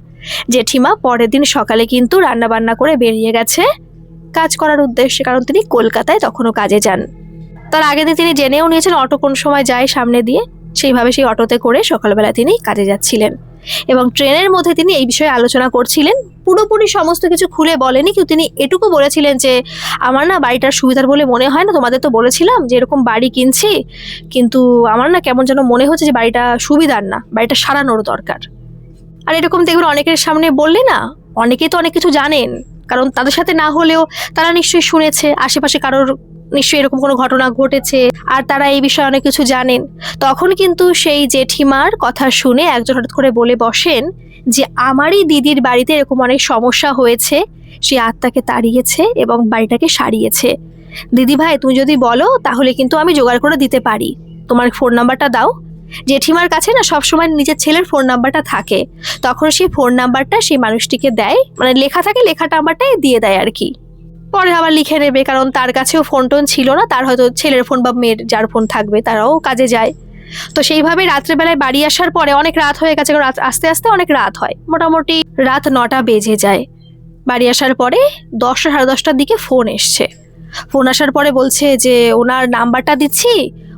জেঠিমা পরের দিন সকালে কিন্তু রান্না বান্না করে বেরিয়ে গেছে কাজ করার উদ্দেশ্যে, কারণ তিনি কলকাতায় তখনও কাজে যান। তার আগে দিন তিনি জেনেও নিয়েছেন অটো কোন সময় যায় সামনে দিয়ে, সেইভাবে সেই অটোতে করে সকালবেলা তিনি কাজে যাচ্ছিলেন। এবং ট্রেনের মধ্যে তিনি এই বিষয়ে আলোচনা করছিলেন, পুরোপুরি সমস্ত কিছু খুলে বলেনি, কিন্তু তিনি এটুকু বলেছিলেন যে আমার না বাড়িটার সুবিধার বলে মনে হয় না, তোমাদের তো বলেছিলাম যে এরকম বাড়ি কিনছি, কিন্তু আমার না কেমন যেন মনে হচ্ছে যে বাড়িটা সুবিধার না, বাড়িটা সারানোর দরকার। আর এরকম দেখবেন অনেকের সামনে বললে না, অনেকেই তো অনেক কিছু জানেন, কারণ তাদের সাথে না হলেও তারা নিশ্চয়ই শুনেছে, আশেপাশে কারোর নিশ্চয়ই এরকম কোনো ঘটনা ঘটেছে আর তারা এই বিষয়ে অনেক কিছু জানেন। তখন কিন্তু সেই জেঠিমার কথা শুনে একজন হঠাৎ করে বলে বসেন যে আমারই দিদির বাড়িতে এরকম অনেক সমস্যা হয়েছে, সে আত্মাকে তাড়িয়েছে এবং বাড়িটাকে সারিয়েছে। দিদি ভাই তুমি যদি বলো তাহলে কিন্তু আমি জোগাড় করে দিতে পারি, তোমার ফোন নাম্বারটা দাও। জেঠিমার কাছে না সবসময় নিজের ছেলের ফোন নাম্বারটা থাকে, তখন সেই ফোন নাম্বারটা সেই মানুষটিকে দেয়, মানে লেখা থাকে, লেখা নাম্বারটাই দিয়ে দেয় আর কি, পরে আবার লিখে নেবে, কারণ তার কাছেও ফোন টোন ছিল না, তার হয়তো ছেলের ফোন বা মেয়ের যার ফোন থাকবে তারাও কাজে যায়। তো সেইভাবে রাত্রেবেলায় বাড়ি আসার পরে অনেক রাত হয়ে গেছে, কারণ আস্তে আস্তে অনেক রাত হয়, মোটামুটি রাত 9টা বেজে যায়। বাড়ি আসার পরে 10টা সাড়ে 10টার দিকে ফোন এসছে। ফোন আসার পরে বলছে যে ওনার নাম্বারটা দিচ্ছি,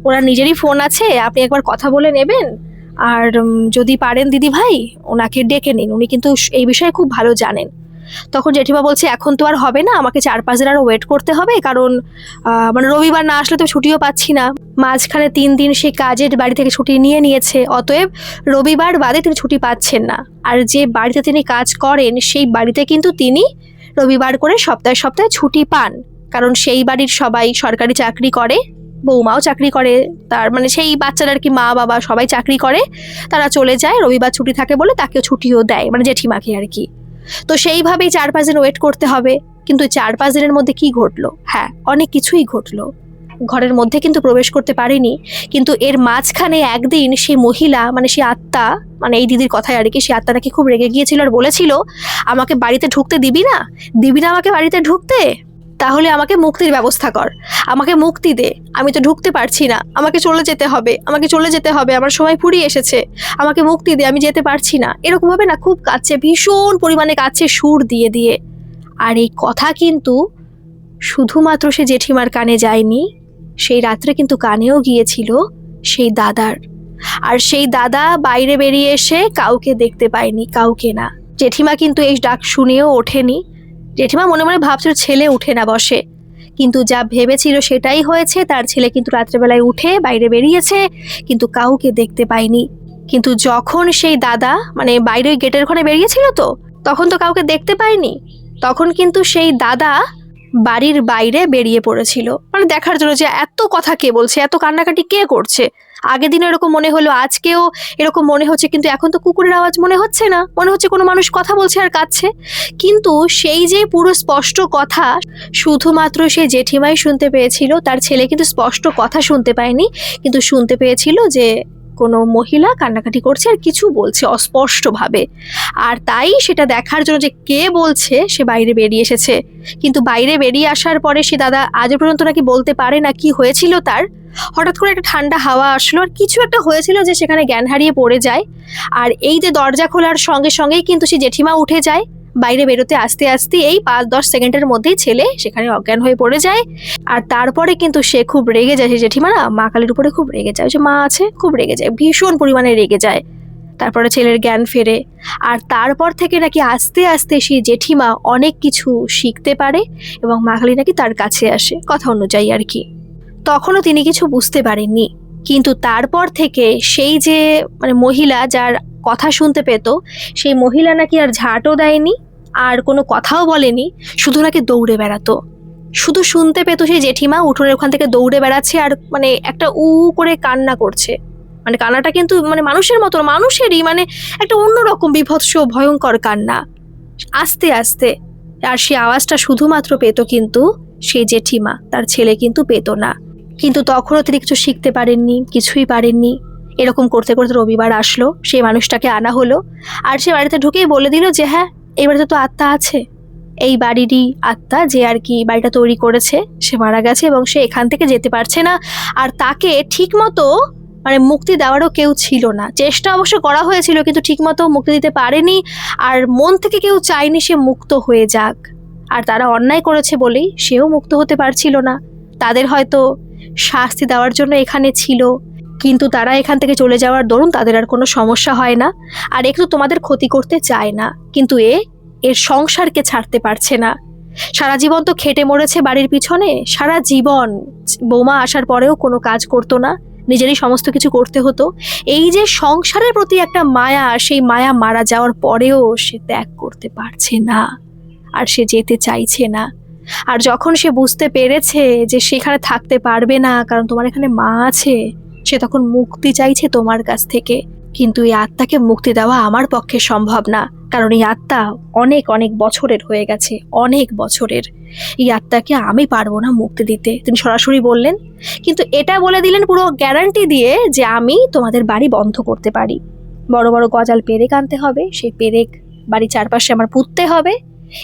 ওনার নিজেরই ফোন আছে, আপনি একবার কথা বলে নেবেন, আর যদি পারেন দিদি ভাই ওনাকে ডেকে নিন, উনি কিন্তু এই বিষয়ে খুব ভালো জানেন। তখন জেঠিমা বলছে এখন তো আর হবে না, আমাকে 4-5 দিন আরও ওয়েট করতে হবে, কারণ মানে রবিবার না আসলে তো ছুটিও পাচ্ছি না, মাঝখানে 3 দিন সে কাজের বাড়ি থেকে ছুটি নিয়েছে, অতএব রবিবার বাদে তিনি ছুটি পাচ্ছেন না। আর যে বাড়িতে তিনি কাজ করেন সেই বাড়িতে কিন্তু তিনি রবিবার করে সপ্তাহে সপ্তাহে ছুটি পান, কারণ সেই বাড়ির সবাই সরকারি চাকরি করে, বৌমাও চাকরি করে, তার মানে সেই বাচ্চারা আর কি মা বাবা সবাই চাকরি করে, তারা চলে যায়, রবিবার ছুটি থাকে বলে তাকেও ছুটিও দেয়, মানে জেঠিমাকে আর কি। তো সেইভাবেই 4-5 দিন ওয়েট করতে হবে। কিন্তু 4-5 দিনের মধ্যে কি ঘটলো? হ্যাঁ, অনেক কিছুই ঘটলো। ঘরের মধ্যে কিন্তু প্রবেশ করতে পারেনি, কিন্তু এর মাঝখানে একদিন সেই মহিলা মানে সেই আত্মা, মানে এই দিদির কথায় আর কি, সেই আত্মা নাকি খুব রেগে গিয়েছিল আর বলেছিল আমাকে বাড়িতে ঢুকতে দিবি না আমাকে বাড়িতে ঢুকতে। তাহলে আমাকে মুক্তির ব্যবস্থা কর, আমাকে মুক্তি দে, আমি তো ঢুকতে পারছি না, আমাকে চলে যেতে হবে, আমাকে চলে যেতে হবে, আমার সময় ফুরিয়ে এসেছে, আমাকে মুক্তি দে, আমি যেতে পারছি না। এরকমভাবে না খুব কাঁদছে, ভীষণ পরিমাণে কাঁদছে সুর দিয়ে দিয়ে। আর এই কথা কিন্তু শুধুমাত্র সে জেঠিমার কানে যায়নি, সেই রাত্রে কিন্তু কানেও গিয়েছিল সেই দাদার। আর সেই দাদা বাইরে বেরিয়ে এসে কাউকে দেখতে পায়নি, কাউকে না। জেঠিমা কিন্তু এই ডাক শুনেও ওঠেনি। জেঠিমা মনে মনে ভাবছিল ছেলে উঠে না বসে, কিন্তু যা ভেবেছিল সেটাই হয়েছে। তার ছেলে কিন্তু রাত্রেবেলায় উঠে বাইরে বেরিয়েছে, কিন্তু কাউকে দেখতে পায়নি। কিন্তু যখন সেই দাদা মানে বাইরে গেটের ওখানে বেরিয়েছিল, তো তখন তো কাউকে দেখতে পায়নি। তখন কিন্তু সেই দাদা বাড়ির বাইরে বেরিয়ে পড়েছিল, মানে দেখার জন্য যে এত কথা কে বলছে, এত কান্নাকাটি কে করছে। আগের দিনও এরকম মনে হলো, আজকেও এরকম মনে হচ্ছে, কিন্তু এখন তো কুকুরের আওয়াজ মনে হচ্ছে না, মনে হচ্ছে কোনো মানুষ কথা বলছে আর কাঁদছে। কিন্তু সেই যে পুরো স্পষ্ট কথা শুধুমাত্র সে জেঠিমাই শুনতে পেয়েছিল, তার ছেলে কিন্তু স্পষ্ট কথা শুনতে পায়নি, কিন্তু শুনতে পেয়েছিল যে কোনো মহিলা কান্নাকাটি করছে আর কিছু বলছে অস্পষ্টভাবে। আর তাই সেটা দেখার জন্য যে কে বলছে সে বাইরে বেরিয়ে এসেছে। কিন্তু বাইরে বেরিয়ে আসার পরে সে দাদা আজ পর্যন্ত নাকি বলতে পারে না কি হয়েছিল তার। হঠাৎ করে একটা ঠান্ডা হাওয়া আসলো আর কিছু একটা হয়েছিল যে সেখানে জ্ঞান হারিয়ে পড়ে যায়। আর এই যে দরজা খোলার সঙ্গে সঙ্গেই কিন্তু সে জেঠিমা উঠে যায়। বাইরে বেরোতে আস্তে আস্তে এই 5-10 সেকেন্ডের মধ্যেই ছেলে সেখানে অজ্ঞান হয়ে পড়ে যায়। আর তারপরে কিন্তু সে খুব রেগে যায়, সে জেঠিমা না মা কালীর উপরে খুব রেগে যায়, যে মা আছে খুব রেগে যায়, ভীষণ পরিমাণে রেগে যায়। তারপরে ছেলের জ্ঞান ফেরে। আর তারপর থেকে নাকি আস্তে আস্তে সেই জেঠিমা অনেক কিছু শিখতে পারে এবং মা কালী নাকি তার কাছে আসে, কথা অনুযায়ী আর কি। তখনও তিনি কিছু বুঝতে পারেননি, কিন্তু তারপর থেকে সেই যে মানে মহিলা যার কথা শুনতে পেত, সেই মহিলা নাকি আর ঝাঁটও দেয়নি আর কোনো কথাও বলেনি, শুধু নাকি দৌড়ে বেড়াতো। শুধু শুনতে পেত সেই জেঠিমা উঠোনের ওখান থেকে দৌড়ে বেড়াচ্ছে আর মানে একটা উ করে কান্না করছে। মানে কান্নাটা কিন্তু মানে মানুষের মতো, মানুষেরই মানে একটা অন্যরকম বিভৎস ভয়ঙ্কর কান্না, আস্তে আস্তে। আর সেই আওয়াজটা শুধুমাত্র পেত কিন্তু সেই জেঠিমা, তার ছেলে কিন্তু পেত না। কিন্তু তখনও তিনি কিছু শিখতে পারেননি, কিছুই পারেননি। এরকম করতে করতে রবিবার আসলো, সেই মানুষটাকে আনা হলো। আর সে বাড়িতে ঢুকেই বলে দিল যে হ্যাঁ, এই বাড়িতে তো আত্মা আছে, এই বাড়িরই আত্মা যে আর কি বাড়িটা তৈরি করেছে সে মারা গেছে এবং সে এখান থেকে যেতে পারছে না। আর তাকে ঠিক মতো মানে মুক্তি দেওয়ারও কেউ ছিল না। চেষ্টা অবশ্য করা হয়েছিল, কিন্তু ঠিকমতো মুক্তি দিতে পারেনি। আর মন থেকে কেউ চায়নি সে মুক্ত হয়ে যাক। আর তারা অন্যায় করেছে বলেই সেও মুক্ত হতে পারছিল না। তাদের হয়তো শাস্তি দেওয়ার জন্য এখানে ছিল, কিন্তু তারা এখান থেকে চলে যাওয়ার দরুন তাদের আর কোনো সমস্যা হয় না। আর একটু তোমাদের ক্ষতি করতে চায় না, কিন্তু এর সংসারকে ছাড়তে পারছে না। সারা জীবন তো খেটে মরেছে বাড়ির পিছনে, সারা জীবন বৌমা আসার পরেও কোনো কাজ করতো না, নিজেরই সমস্ত কিছু করতে হতো। এই যে সংসারের প্রতি একটা মায়া, সেই মায়া মারা যাওয়ার পরেও সে ত্যাগ করতে পারছে না, আর সে যেতে চাইছে না। আর যখন সে বুঝতে পেরেছে যে সেখানে থাকতে পারবে না কারণ তোমার এখানে মা আছে, সে তখন মুক্তি চাইছে তোমার কাছ থেকে। কিন্তু এই আত্মাকে মুক্তি দেওয়া আমার পক্ষে সম্ভব না, কারণ এই আত্মা অনেক অনেক বছরের হয়ে গেছে, অনেক বছরের। এই আত্মাকে আমি পারবো না মুক্তি দিতে, তিনি সরাসরি বললেন। কিন্তু এটা বলে দিলেন পুরো গ্যারান্টি দিয়ে যে আমি তোমাদের বাড়ি বন্ধ করতে পারি। বড় বড় গজাল পেরেক আনতে হবে, সেই পেরেক বাড়ির চারপাশে আমার পুঁততে হবে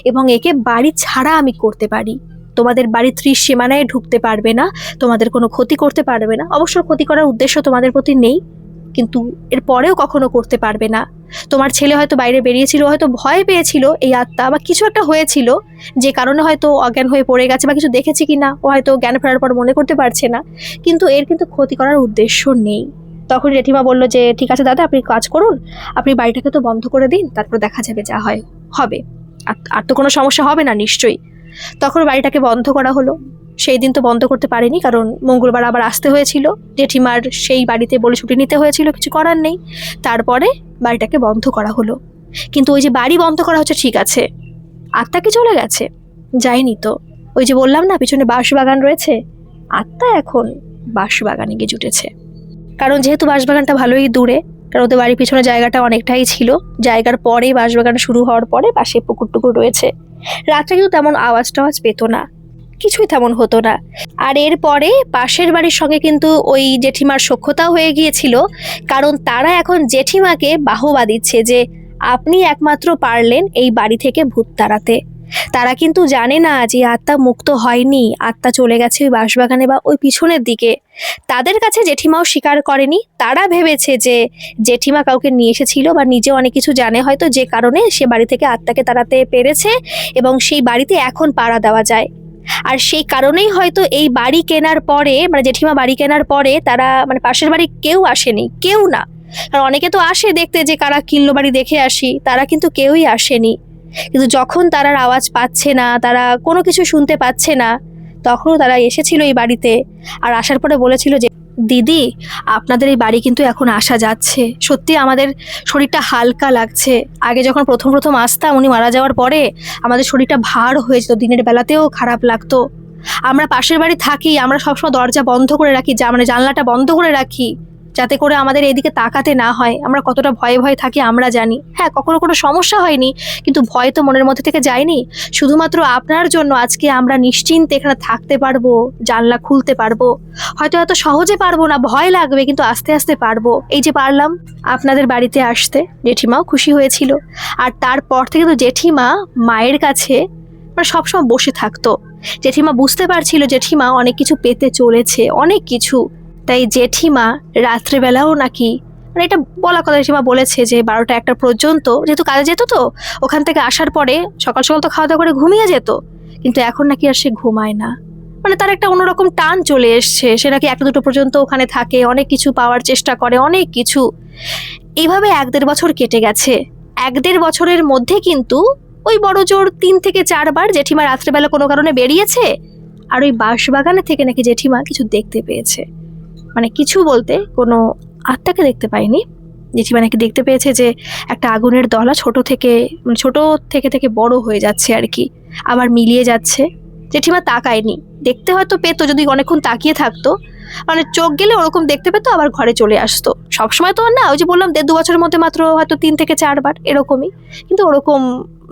এবং একে বাড়ি ছাড়া আমি করতে পারি। তোমাদের বাড়ির ত্রিসীমানায় ঢুকতে পারবে না, তোমাদের কোনো ক্ষতি করতে পারবে না। অবশ্য ক্ষতি করার উদ্দেশ্য তোমাদের প্রতি নেই, কিন্তু এর পরেও কখনো করতে পারবে না। তোমার ছেলে হয়তো বাইরে বেরিয়েছিল, হয়তো ভয় পেয়েছিল এই আত্মা, বা কিছু একটা হয়েছিল যে কারণে হয়তো অজ্ঞান হয়ে পড়ে গেছে, বা কিছু দেখেছে কিনা ও হয়তো জ্ঞান ফেরার পর মনে করতে পারছে না, কিন্তু এর কিন্তু ক্ষতি করার উদ্দেশ্য নেই। তখন জেঠিমা বলল যে ঠিক আছে দাদা, আপনি কাজ করুন, আপনি বাড়িটাকে তো বন্ধ করে দিন, তারপর দেখা যাবে, যা হয় হবে, আর তো কোনো সমস্যা হবে না নিশ্চয়ই। তখন বাড়িটাকে বন্ধ করা হলো। সেই দিন তো বন্ধ করতে পারেনি, কারণ মঙ্গলবার আবার আসতে হয়েছিল, জেঠিমার সেই বাড়িতে বলে ছুটি নিতে হয়েছিল, কিছু করার নেই। তারপরে বাড়িটাকে বন্ধ করা হলো। কিন্তু ওই যে বাড়ি বন্ধ করা হচ্ছে ঠিক আছে, আত্মা কি চলে গেছে? যায়নি তো। ওই যে বললাম না পিছনে বাঁশবাগান রয়েছে, আত্মা এখন বাঁশবাগানে গিয়ে জুটেছে। কারণ যেহেতু বাঁশবাগানটা ভালোই দূরে, কারণ ওদের বাড়ির পিছনে জায়গাটা অনেকটাই ছিল, জায়গার পরেই বাঁশবাগান শুরু হওয়ার পরে পাশে পুকুর টুকুর রয়েছে। রাত্রে কিন্তু তেমন আওয়াজ টাওয়াজ পেত না, কিছুই তেমন হতো না। আর এরপরে পাশের বাড়ির সঙ্গে কিন্তু ওই জেঠিমার সখ্যতাও হয়ে গিয়েছিল, কারণ তারা এখন জেঠিমাকে বাহবা দিচ্ছে যে আপনি একমাত্র পারলেন এই বাড়ি থেকে ভূত তাড়াতে। তারা কিন্তু জানে না যে আত্মা মুক্ত হয়নি, আত্মা চলে গেছে ওই বাঁশবাগানে বা ওই পিছনের দিকে। তাদের কাছে জেঠিমাও স্বীকার করেনি। তারা ভেবেছে যে জেঠিমা কাউকে নিয়ে এসেছিল বা নিজে অনেক কিছু জানে হয়তো, যে কারণে সে বাড়ি থেকে আত্মাকে তাড়াতে পেরেছে এবং সেই বাড়িতে এখন পাড়া দেওয়া যায়। আর সেই কারণেই হয়তো এই বাড়ি কেনার পরে, মানে জেঠিমা বাড়ি কেনার পরে তারা, মানে পাশের বাড়ি কেউ আসেনি, কেউ না। কারণ অনেকে তো আসে দেখতে যে কারা কিনলো বাড়ি দেখে আসি, তারা কিন্তু কেউই আসেনি। কিন্তু যখন তারা আওয়াজ পাচ্ছে না, তারা কোনো কিছু শুনতে পাচ্ছে না, তখনও তারা এসেছিল এই বাড়িতে। আর আসার পরে বলেছিল যে দিদি, আপনাদের এই বাড়ি কিন্তু এখন আসা যাচ্ছে, সত্যি আমাদের শরীরটা হালকা লাগছে। আগে যখন প্রথম প্রথম আসতাম উনি মারা যাওয়ার পরে আমাদের শরীরটা ভার হয়ে যেত, দিনের বেলাতেও খারাপ লাগতো। আমরা পাশের বাড়ি থাকি, আমরা সবসময় দরজা বন্ধ করে রাখি, মানে জানলাটা বন্ধ করে রাখি, যাতে করে আমাদের এদিকে তাকাতে না হয়। আমরা কতটা ভয়ে ভয়ে থাকি আমরা জানি। হ্যাঁ, কখনো কোনো সমস্যা হয়নি, কিন্তু ভয় তো মনের মধ্যে থেকে যায়নি। শুধুমাত্র আপনার জন্য আজকে আমরা নিশ্চিন্তে এখানে থাকতে পারবো, জানলা খুলতে পারবো। হয়তো এত সহজে পারবো না, ভয় লাগবে, কিন্তু আস্তে আস্তে পারবো। এই যে পারলাম আপনাদের বাড়িতে আসতে। জেঠিমাও খুশি হয়েছিল। আর তারপর থেকে তো জেঠিমা মায়ের কাছে মানে সবসময় বসে থাকতো। জেঠিমা বুঝতে পারছিল জেঠিমা অনেক কিছু পেতে চলেছে, অনেক কিছু। তাই জেঠিমা রাত্রেবেলাও নাকি, মানে এটা বলা কথা, জেঠিমা বলেছে যে 12টা-1টা পর্যন্ত, যেহেতু কাজে যেত তো ওখান থেকে আসার পরে সকাল সকাল তো খাওয়া দাওয়া করে ঘুমিয়ে যেত, কিন্তু এখন নাকি আর সে ঘুমায় না। মানে তার একটা অন্যরকম টান চলে এসছে, সে নাকি 1-2 পর্যন্ত ওখানে থাকে, অনেক কিছু পাওয়ার চেষ্টা করে, অনেক কিছু। এইভাবে 1-1.5 বছর কেটে গেছে। 1-1.5 বছরের মধ্যে কিন্তু ওই বড় জোর 3 থেকে 4 বার জেঠিমা রাত্রেবেলা কোনো কারণে বেরিয়েছে। আর ওই বাঁশবাগানে থেকে নাকি জেঠিমা কিছু দেখতে পেয়েছে। মানে কিছু বলতে কোনো আত্মাকে দেখতে পায়নি, জেঠিমা নাকি দেখতে পেয়েছে যে একটা আগুনের দলা ছোট থেকে থেকে বড় হয়ে যাচ্ছে আর কি, আবার মিলিয়ে যাচ্ছে। জেঠিমা তাকায়নি, দেখতে হয়তো পেতো যদি অনেকক্ষণ তাকিয়ে থাকতো, মানে চোখ গেলে ওরকম দেখতে পেতো, আবার ঘরে চলে আসতো। সবসময় তো আর না, ওই যে বললাম 1.5-2 বছরের মধ্যে মাত্র হয়তো 3 থেকে 4 বার এরকমই, কিন্তু ওরকম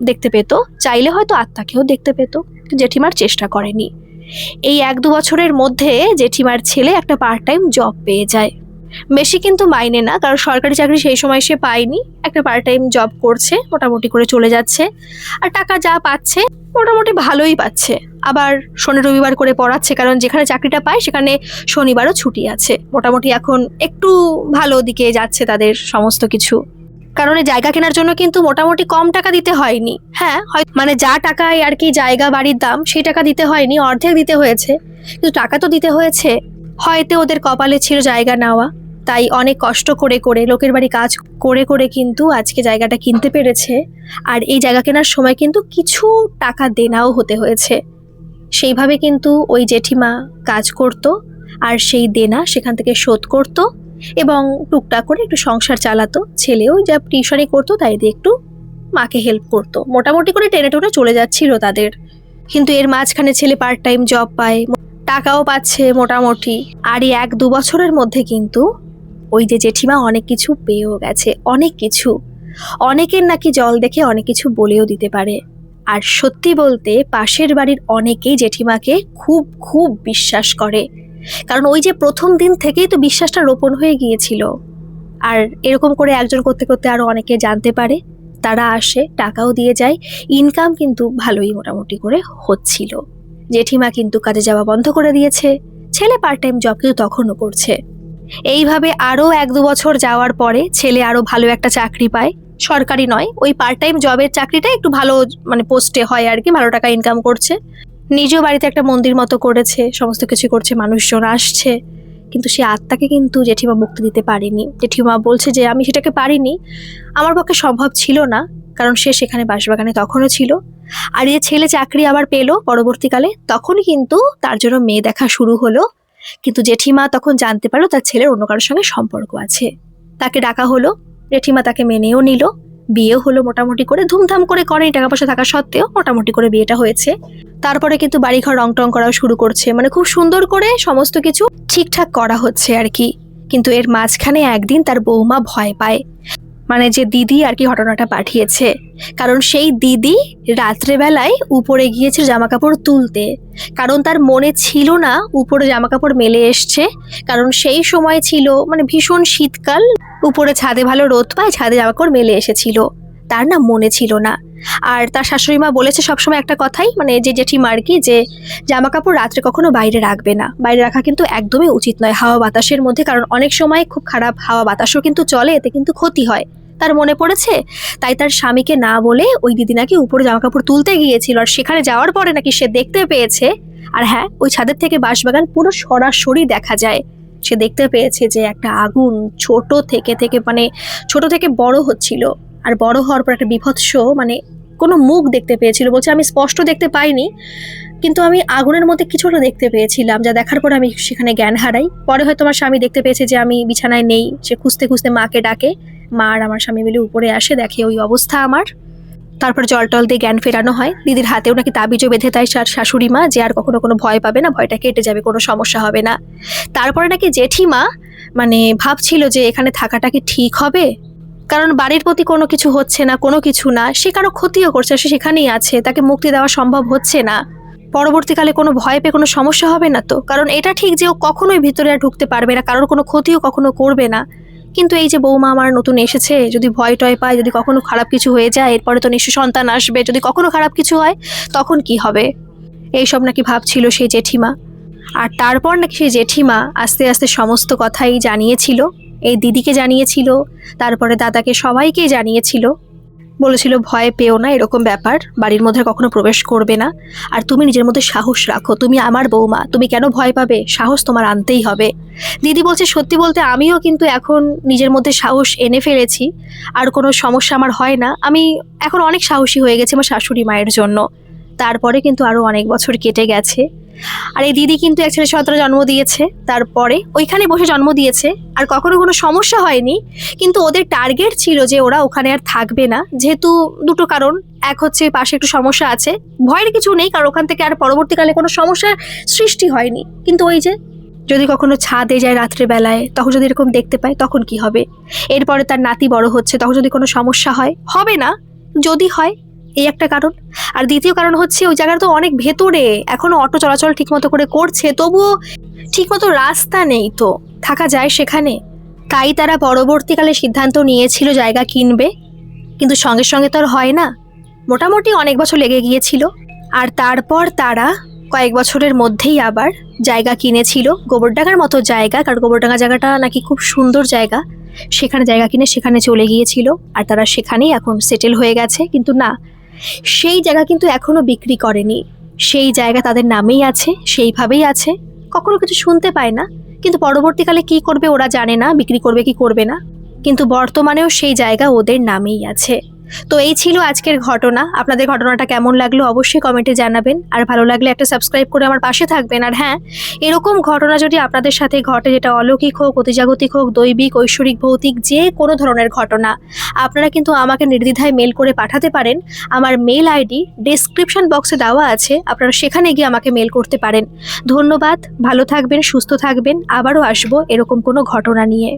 দেখতে পেতো। চাইলে হয়তো আত্মাকেও দেখতে পেতো, জেঠিমার চেষ্টা করেনি। এই 1-2 বছরের মধ্যে জেঠিমার ছেলে একটা পার্ট টাইম জব পেয়ে যায়। বেশি কিন্তু মাইনে না, কারণ সরকারি চাকরি সেই সময় সে পায়নি। একটা পার্ট টাইম জব করছে, মোটামুটি করে চলে যাচ্ছে। আর টাকা যা পাচ্ছে মোটামুটি ভালোই পাচ্ছে। আবার শনি রবিবার করে পড়াচ্ছে, কারণ যেখানে চাকরিটা পায় সেখানে শনিবারও ছুটি আছে। মোটামুটি এখন একটু ভালো দিকে যাচ্ছে তাদের সমস্ত কিছু। কারণ এই জায়গা কেনার জন্য কিন্তু মোটামুটি কম টাকা দিতে হয়নি। হ্যাঁ, মানে যা টাকায় আর কি জায়গা বাড়ির দাম, সেই টাকা দিতে হয়নি, অর্ধেক দিতে হয়েছে, কিন্তু টাকা তো দিতে হয়েছে। হয়তো ওদের কপালে ছিল জায়গা নেওয়া, তাই অনেক কষ্ট করে করে লোকের বাড়ি কাজ করে করে কিন্তু আজকে জায়গাটা কিনতে পেরেছে। আর এই জায়গা কেনার সময় কিন্তু কিছু টাকা দেনাও হতে হয়েছে। সেইভাবে কিন্তু ওই জেঠিমা কাজ করত, আর সেই দেনা সেখান থেকে শোধ করত এবং টুকটাক করে একটু সংসার চালাতো। ছেলেও যা টিউশনি করতো তাই দিয়ে একটু মাকে হেল্প করতো। মোটামুটি করে টেনে টেনে চলে যাচ্ছিল তাদের। কিন্তু এর মাঝখানে ছেলে পার্ট টাইম জব পায়, টাকাও পাচ্ছে মোটামুটি। আর এই 1-2 বছরের মধ্যে কিন্তু ওই যে জেঠিমা অনেক কিছু পেয়েও গেছে, অনেক কিছু। অনেকের নাকি জল দেখে অনেক কিছু বলেও দিতে পারে। আর সত্যি বলতে পাশের বাড়ির অনেকেই জেঠিমাকে খুব খুব বিশ্বাস করে, কারণ ওই যে প্রথম দিন থেকেই তো বিশ্বাসটা রোপণ হয়ে গিয়েছিল। আর এরকম করে একজন করতে করতে আরো অনেকে জানতে পারে, তারা আসে, টাকাও দিয়ে যায়। ইনকাম কিন্তু ভালোই মোটামুটি করে হচ্ছিল। জেঠিমা কিন্তু কাজে যাওয়া বন্ধ করে দিয়েছে, ছেলে পার্ট টাইম জব কিন্তু তখনও করছে। এইভাবে আরো 1-2 বছর যাওয়ার পরে ছেলে আরো ভালো একটা চাকরি পায়, সরকারি নয়, ওই পার্ট টাইম জবের চাকরিটা একটু ভালো মানে পোস্টে হয় আর কি, ভালো টাকা ইনকাম করছে। নিজেও বাড়িতে একটা মন্দির মতো করেছে, সমস্ত কিছু করছে, মানুষজন আসছে। কিন্তু সে আত্মাকে কিন্তু জেঠিমা মুক্তি দিতে পারেনি। জেঠিমা বলছে যে আমি সেটাকে পারিনি, আমার পক্ষে সম্ভব ছিল না, কারণ সে সেখানে বাঁশবাগানে তখনও ছিল। আর এই ছেলে চাকরি আবার পেলো পরবর্তীকালে, তখনই কিন্তু তার জন্য মেয়ে দেখা শুরু হলো। কিন্তু জেঠিমা তখন জানতে পারলো তার ছেলের অন্য কারোর সঙ্গে সম্পর্ক আছে। তাকে ডাকা হলো, জেঠিমা তাকে মেনেও নিল, বিয়ে হলো মোটামুটি করে, ধুমধাম করে করেনি, টাকা পয়সা থাকা সত্ত্বেও মোটামুটি করে বিয়েটা হয়েছে। তারপরে কিন্তু বাড়িঘর রং টং করাও শুরু করছে, মানে খুব সুন্দর করে সমস্ত কিছু ঠিকঠাক করা হচ্ছে আর কি। কিন্তু এর মাঝখানে একদিন তার বৌমা ভয় পায়, মানে যে দিদি আর কি ঘটনাটা পাঠিয়েছে, কারণ সেই দিদি রাত্রেবেলায় উপরে গিয়েছে জামা কাপড় তুলতে, কারণ তার মনে ছিল না উপরে জামা কাপড় মেলে এসছে। কারণ সেই সময় ছিল মানে ভীষণ শীতকাল, উপরে ছাদে ভালো রোদ পায়, ছাদে জামা কাপড় মেলে এসেছিল। তার না মনে ছিল না। আর তার শাশুড়ি মা বলেছে সবসময় একটা কথাই, মানে যে জেঠিমা আর কি, যে জামা কাপড় রাত্রে কখনো বাইরে রাখবে না। বাইরে রাখা কিন্তু একদমই উচিত নয় হাওয়া বাতাসের মধ্যে, কারণ অনেক সময় খুব খারাপ হাওয়া বাতাসও কিন্তু চলে, এতে কিন্তু ক্ষতি হয়। তার মনে পড়েছে, তাই তার স্বামীকে না বলে ওই দিদি নাকি উপরে জামা কাপড় তুলতে গিয়েছিল, আর সেখানে যাওয়ার পরে নাকি সে দেখতে পেয়েছে, আর হ্যাঁ, ওই ছাদের থেকে বাঁশবাগান পুরো সরাসরি দেখা যায়। সে দেখতে পেয়েছে যে একটা আগুন ছোট থেকে বড় হচ্ছিল, আর বড় হওয়ার পর একটা বিভৎস মানে কোনো মুখ দেখতে পেয়েছিল। বলছে আমি স্পষ্ট দেখতে পাইনি, কিন্তু আমি আগুনের মধ্যে কিছু একটা দেখতে পেয়েছিলাম, যা দেখার পর আমি সেখানে জ্ঞান হারাই। পরে হয়তো আমার স্বামী দেখতে পেয়েছে যে আমি বিছানায় নেই, সে খুঁজতে খুঁজতে মাকে ডাকে, মা আর আমার স্বামী মিলে উপরে আসে, দেখে ওই অবস্থা আমার। তারপর জল টল দিয়ে জ্ঞান ফেরানো হয়। দিদির হাতেও নাকি তাবিজও বেঁধে দেয় শাশুড়ি মা, যে আর কখনো কোনো ভয় পাবে না, ভয়টা কেটে যাবে, কোনো সমস্যা হবে না। তারপরে নাকি জেঠিমা মানে ভাবছিল যে এখানে থাকাটা কি ঠিক হবে, কারণ বাড়ির প্রতি কোনো কিছু হচ্ছে না, কোনো কিছু না, সে কারো ক্ষতিও করছে, সে সেখানেই আছে, তাকে মুক্তি দেওয়া সম্ভব হচ্ছে না। পরবর্তীকালে কোনো ভয় পেয়ে কোনো সমস্যা হবে না তো, কারণ এটা ঠিক যে ও কখনোই ভিতরে আর ঢুকতে পারবে না, কারোর কোনো ক্ষতিও কখনো করবে না। কিন্তু এই যে বৌমা আমার নতুন এসেছে, যদি ভয় টয় পায়, যদি কখনো খারাপ কিছু হয়ে যায়, এরপরে তো নিশ্চয় সন্তান আসবে, যদি কখনো খারাপ কিছু হয় তখন কি হবে, এইসব নাকি ভাবছিল সেই জেঠিমা। আর তারপর নাকি সেই জেঠিমা আস্তে আস্তে সমস্ত কথাই জানিয়েছিল, এই দিদিকে জানিয়েছিল, তারপরে দাদাকে, সবাইকে জানিয়েছিল। বলেছিল ভয় পেও না, এরকম ব্যাপার বাড়ির মধ্যে কখনো প্রবেশ করবে না, আর তুমি নিজের মধ্যে সাহস রাখো, তুমি আমার বৌমা, তুমি কেন ভয় পাবে, সাহস তোমার আনতেই হবে। দিদি বলছে সত্যি বলতে আমিও কিন্তু এখন নিজের মধ্যে সাহস এনে ফেলেছি, আর কোনো সমস্যা আমার হয় না, আমি এখন অনেক সাহসী হয়ে গেছি আমার শাশুড়ি মায়ের জন্য। তারপরে কিন্তু আরও অনেক বছর কেটে গেছে, আর এই দিদি কিন্তু এক ছেলে সন্তান জন্ম দিয়েছে, তারপরে ওইখানে বসে জন্ম দিয়েছে, আর কখনো কোনো সমস্যা হয়নি। কিন্তু ওদের টার্গেট ছিল যে ওরা ওখানে আর থাকবে না, যেহেতু দুটো কারণ, এক হচ্ছে পাশে একটু সমস্যা আছে, ভয়ের কিছু নেই, কারণ ওখান থেকে আর পরবর্তীকালে কোনো সমস্যার সৃষ্টি হয়নি। কিন্তু ওই যে যদি কখনো ছাদে যায় রাত্রেবেলায়, তখন যদি এরকম দেখতে পায় তখন কি হবে। এরপরে তার নাতি বড় হচ্ছে, তখন যদি কোনো সমস্যা হয়, হবে না, যদি হয়, এই একটা কারণ। আর দ্বিতীয় কারণ হচ্ছে ওই জায়গাটা তো অনেক ভেতরে, এখনো অটো চলাচল ঠিকমতো করে করছে, তবুও ঠিকমতো রাস্তা নেই, তো থাকা যায় সেখানে। তাই তারা পরবর্তীকালে সিদ্ধান্ত নিয়েছিল জায়গা কিনবে, কিন্তু সঙ্গে সঙ্গে তো আর হয় না, মোটামুটি অনেক বছর লেগে গিয়েছিল। আর তারপর তারা কয়েক বছরের মধ্যেই আবার জায়গা কিনেছিল, গোবরডাঙ্গার মতো জায়গা, কারণ গোবরডাঙ্গা জায়গাটা নাকি খুব সুন্দর জায়গা, সেখানে জায়গা কিনে সেখানে চলে গিয়েছিল, আর তারা সেখানেই এখন সেটেল হয়ে গেছে। কিন্তু না, সেই জায়গা কিন্তু এখনো বিক্রি করেনি, সেই জায়গা তাদের নামেই আছে, সেইভাবেই আছে, কখনো কিছু শুনতে পায় না। কিন্তু পরবর্তীকালে কি করবে ওরা জানে না, বিক্রি করবে কি করবে না, কিন্তু বর্তমানেও সেই জায়গা ওদের নামেই আছে। তো এই ছিল আজকের ঘটনা। আপনাদের ঘটনাটা কেমন লাগলো অবশ্যই কমেন্টে জানাবেন, আর ভালো লাগলে একটা সাবস্ক্রাইব করে আমার পাশে থাকবেন। আর হ্যাঁ, এরকম ঘটনা যদি আপনাদের সাথে ঘটে, যেটা অলৌকিক হোক, অতিজাগতিক হোক, দৈবিক, ঐশ্বরিক, ভৌতিক, যে কোনো ধরনের ঘটনা, আপনারা কিন্তু আমাকে নির্দ্বিধায় মেল করে পাঠাতে পারেন। আমার মেল আইডি ডেসক্রিপশন বক্সে দেওয়া আছে, আপনারা সেখানে গিয়ে আমাকে মেল করতে পারেন। ধন্যবাদ, ভালো থাকবেন, সুস্থ থাকবেন, আবারও আসবো এরকম কোনো ঘটনা নিয়ে।